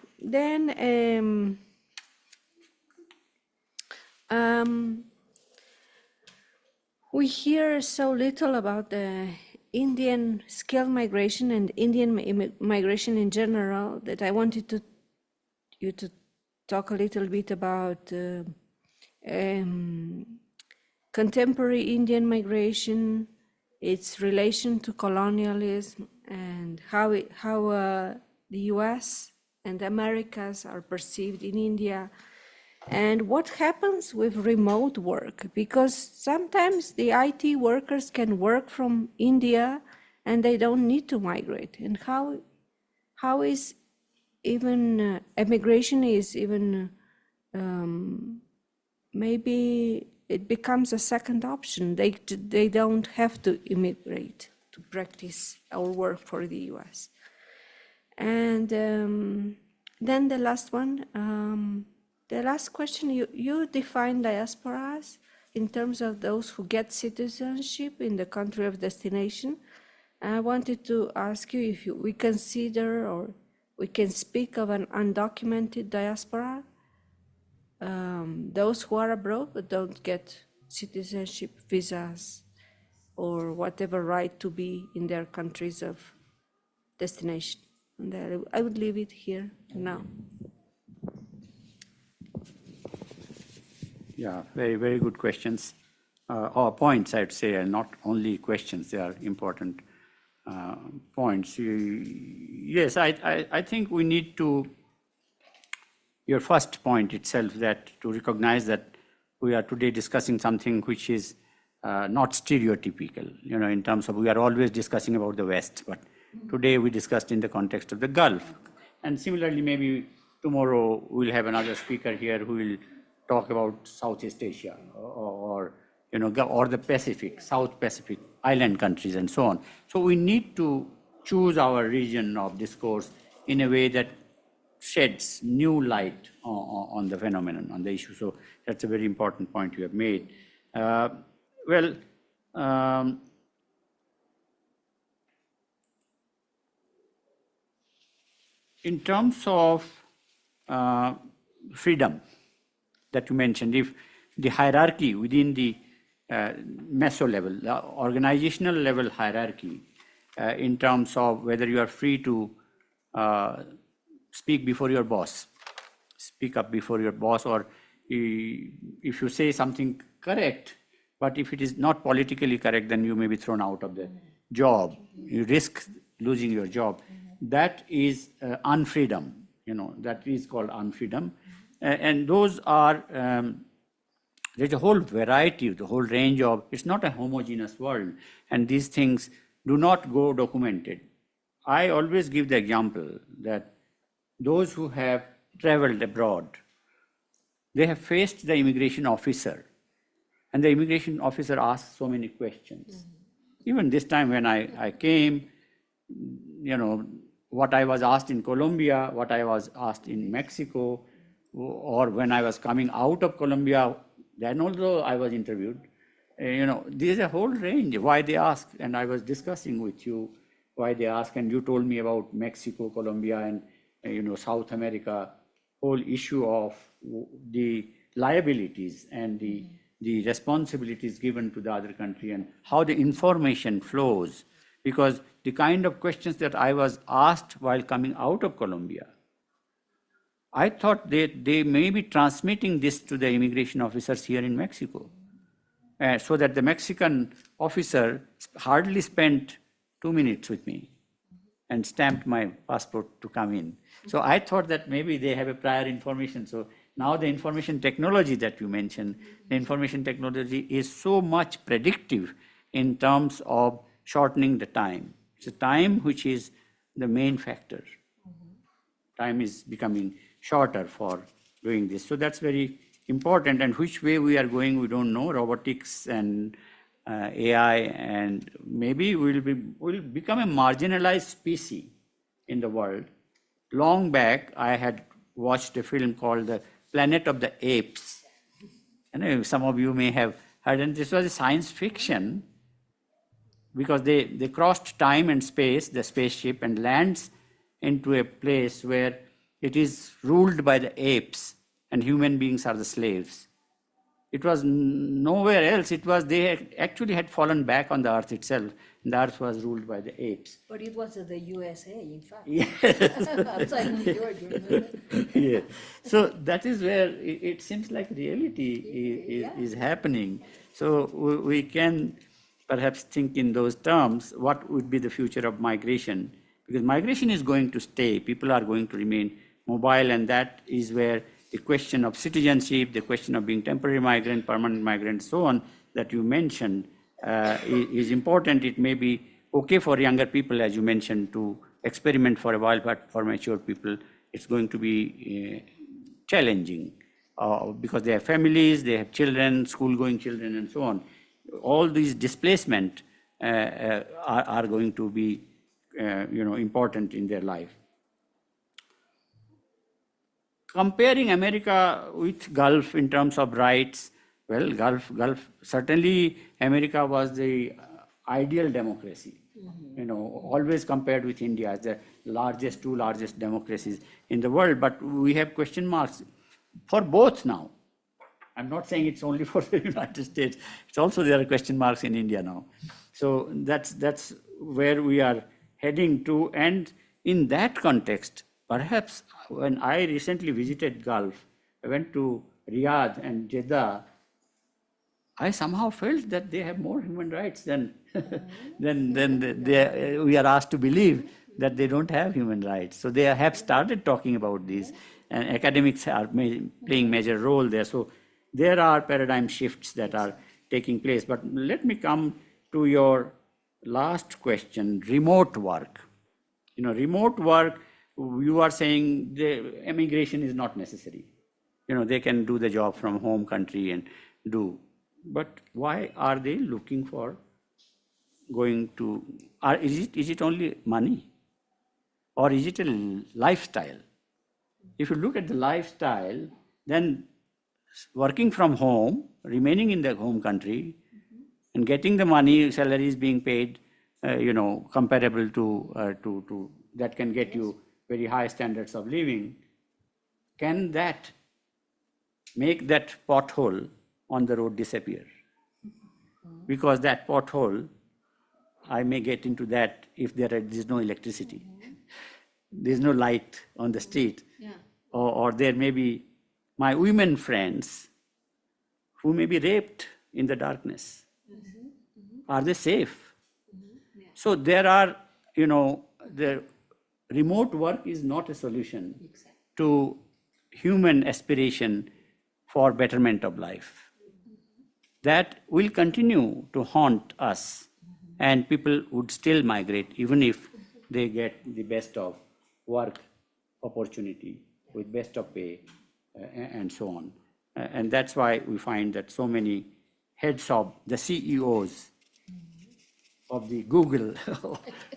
we hear so little about the Indian skilled migration and Indian migration in general that I wanted you to talk a little bit about contemporary Indian migration, its relation to colonialism, and how the US and the Americas are perceived in India, and what happens with remote work, because sometimes the IT workers can work from India and they don't need to migrate, and how is even immigration is even maybe it becomes a second option. They don't have to immigrate to practice our work for the US. And then the last one, the last question, you define diasporas in terms of those who get citizenship in the country of destination. I wanted to ask you if we consider or we can speak of an undocumented diaspora, those who are abroad but don't get citizenship visas or whatever right to be in their countries of destination. And I would leave it here now. Yeah, very, very good questions. Or points, I'd say, are not only questions, they are important points. Yes, I think we need to, your first point itself, that to recognize that we are today discussing something which is not stereotypical, in terms of we are always discussing about the West, but today we discussed in the context of the Gulf. And similarly, maybe tomorrow we'll have another speaker here who will talk about Southeast Asia or the Pacific, South Pacific island countries and so on. So we need to choose our region of discourse in a way that sheds new light on the phenomenon, on the issue. So that's a very important point you have made. In terms of freedom that you mentioned, if the hierarchy within the meso level, the organizational level hierarchy, in terms of whether you are free to speak before your boss, speak up before your boss, or if you say something correct, but if it is not politically correct, then you may be thrown out of the job. You risk losing your job. That is unfreedom, that is called unfreedom. And those are, there's a whole variety, the whole range of, it's not a homogeneous world, and these things do not go documented. I always give the example that those who have traveled abroad, they have faced the immigration officer, and the immigration officer asks so many questions. Even this time when I came, what I was asked in Colombia, what I was asked in Mexico, or when I was coming out of Colombia, then also I was interviewed. There's a whole range why they ask, and I was discussing with you why they ask, and you told me about Mexico, Colombia, and South America, whole issue of the liabilities and the responsibilities given to the other country and how the information flows. Because the kind of questions that I was asked while coming out of Colombia, I thought they may be transmitting this to the immigration officers here in Mexico. So that the Mexican officer hardly spent 2 minutes with me and stamped my passport to come in. So I thought that maybe they have a prior information. So now the information technology that you mentioned, the information technology is so much predictive in terms of shortening the time. It's a time which is the main factor. Time is becoming shorter for doing this. So that's very important, and which way we are going, we don't know. Robotics and AI, and maybe we'll become a marginalized species in the world. Long back, I had watched a film called The Planet of the Apes. And some of you may have heard, and this was a science fiction, because they crossed time and space, the spaceship, and lands into a place where it is ruled by the apes, and human beings are the slaves. It was nowhere else. It was, they actually had fallen back on the earth itself, and the earth was ruled by the apes. But it was the USA, in fact. Yes. Outside New York. Yeah. So that is where it seems like reality is happening. So we can perhaps think in those terms, what would be the future of migration? Because migration is going to stay. People are going to remain mobile, and that is where the question of citizenship, the question of being temporary migrant, permanent migrant, so on, that you mentioned is important. It may be okay for younger people, as you mentioned, to experiment for a while, but for mature people, it's going to be challenging because they have families, they have children, school-going children, and so on. All these displacement are going to be important in their life. Comparing America with Gulf in terms of rights, well, Gulf, certainly America was the ideal democracy, always compared with India as the two largest democracies in the world, but we have question marks for both now. I'm not saying it's only for the United States, it's also there are question marks in India now. So that's where we are heading to, and in that context, perhaps when I recently visited Gulf, I went to Riyadh and Jeddah, I somehow felt that they have more human rights than we are asked to believe. that they don't have human rights. So they have started talking about this, and academics are playing major role there. So there are paradigm shifts that are taking place. But let me come to your last question, remote work. Remote work, you are saying the immigration is not necessary. They can do the job from home country and do. But why are they looking for going to, is it only money? Or is it a lifestyle? If you look at the lifestyle, then working from home, remaining in the home country, and getting the money, salaries being paid, comparable to that can get you very high standards of living, can that make that pothole on the road disappear? Because that pothole, I may get into that if there is no electricity. There's no light on the street. Yeah. Or there may be my women friends who may be raped in the darkness. Are they safe? So there are, the remote work is not a solution to human aspiration for betterment of life. That will continue to haunt us, and people would still migrate even if they get the best of work opportunity with best of pay and so on. And that's why we find that so many heads of the CEOs of the Google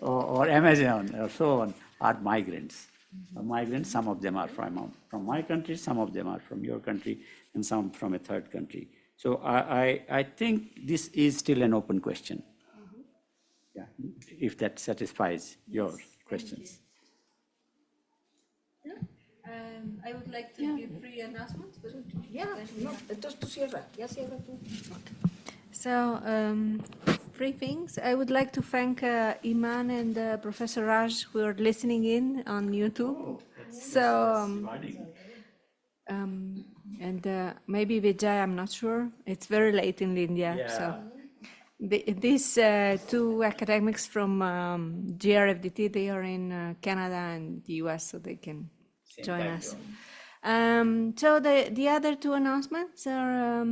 or Amazon or so on are migrants. Migrants, some of them are from my country, some of them are from your country, and some from a third country. So I think this is still an open question. Yeah, if that satisfies your questions. I would like to give free announcements. But Entonces tú cierra, ya cierra tú. So, three things. I would like to thank Iman and Professor Raj who are listening in on YouTube. And maybe Vijay, I'm not sure. It's very late in India. Yeah. So these two academics from GRFDT, they are in Canada and the US, so they can join us. So the other two announcements are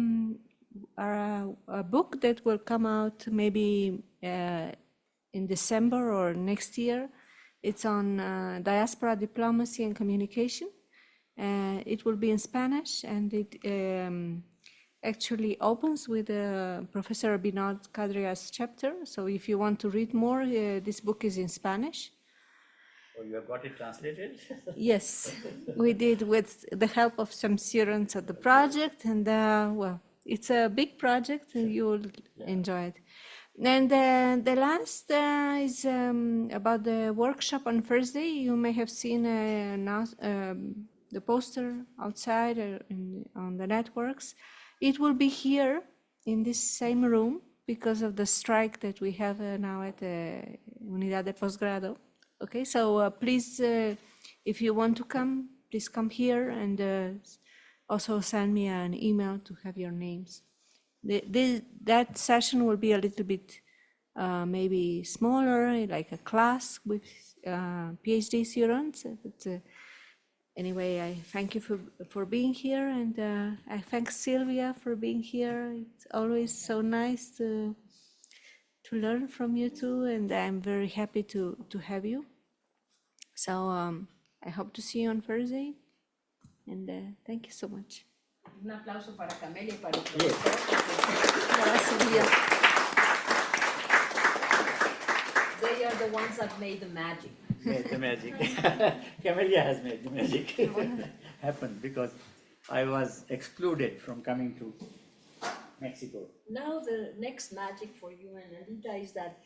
a book that will come out maybe in December or next year. It's on diaspora, diplomacy, and communication. It will be in Spanish, and it actually opens with Professor BINOD KHADRIA's chapter. So if you want to read more, this book is in Spanish. Oh, you have got it translated? Yes, we did with the help of some students at the project, and well, it's a big project, and you will enjoy it. And the last is about the workshop on Thursday. You may have seen the poster outside on the networks. It will be here in this same room because of the strike that we have now at the Unidad de Posgrado. Okay, so please, if you want to come, please come here, and also send me an email to have your names. That session will be a little bit maybe smaller, like a class with PhD students. But anyway, I thank you for being here, and I thank Sylvia for being here. It's always so nice to learn from you too, and I'm very happy to have you. So I hope to see you on Thursday, and thank you so much. Un aplauso para Camelia y para el profesor. They are the ones that made the magic. Made the magic. Camelia has made the magic happen because I was excluded from coming to Mexico. Now the next magic for you and Anita is that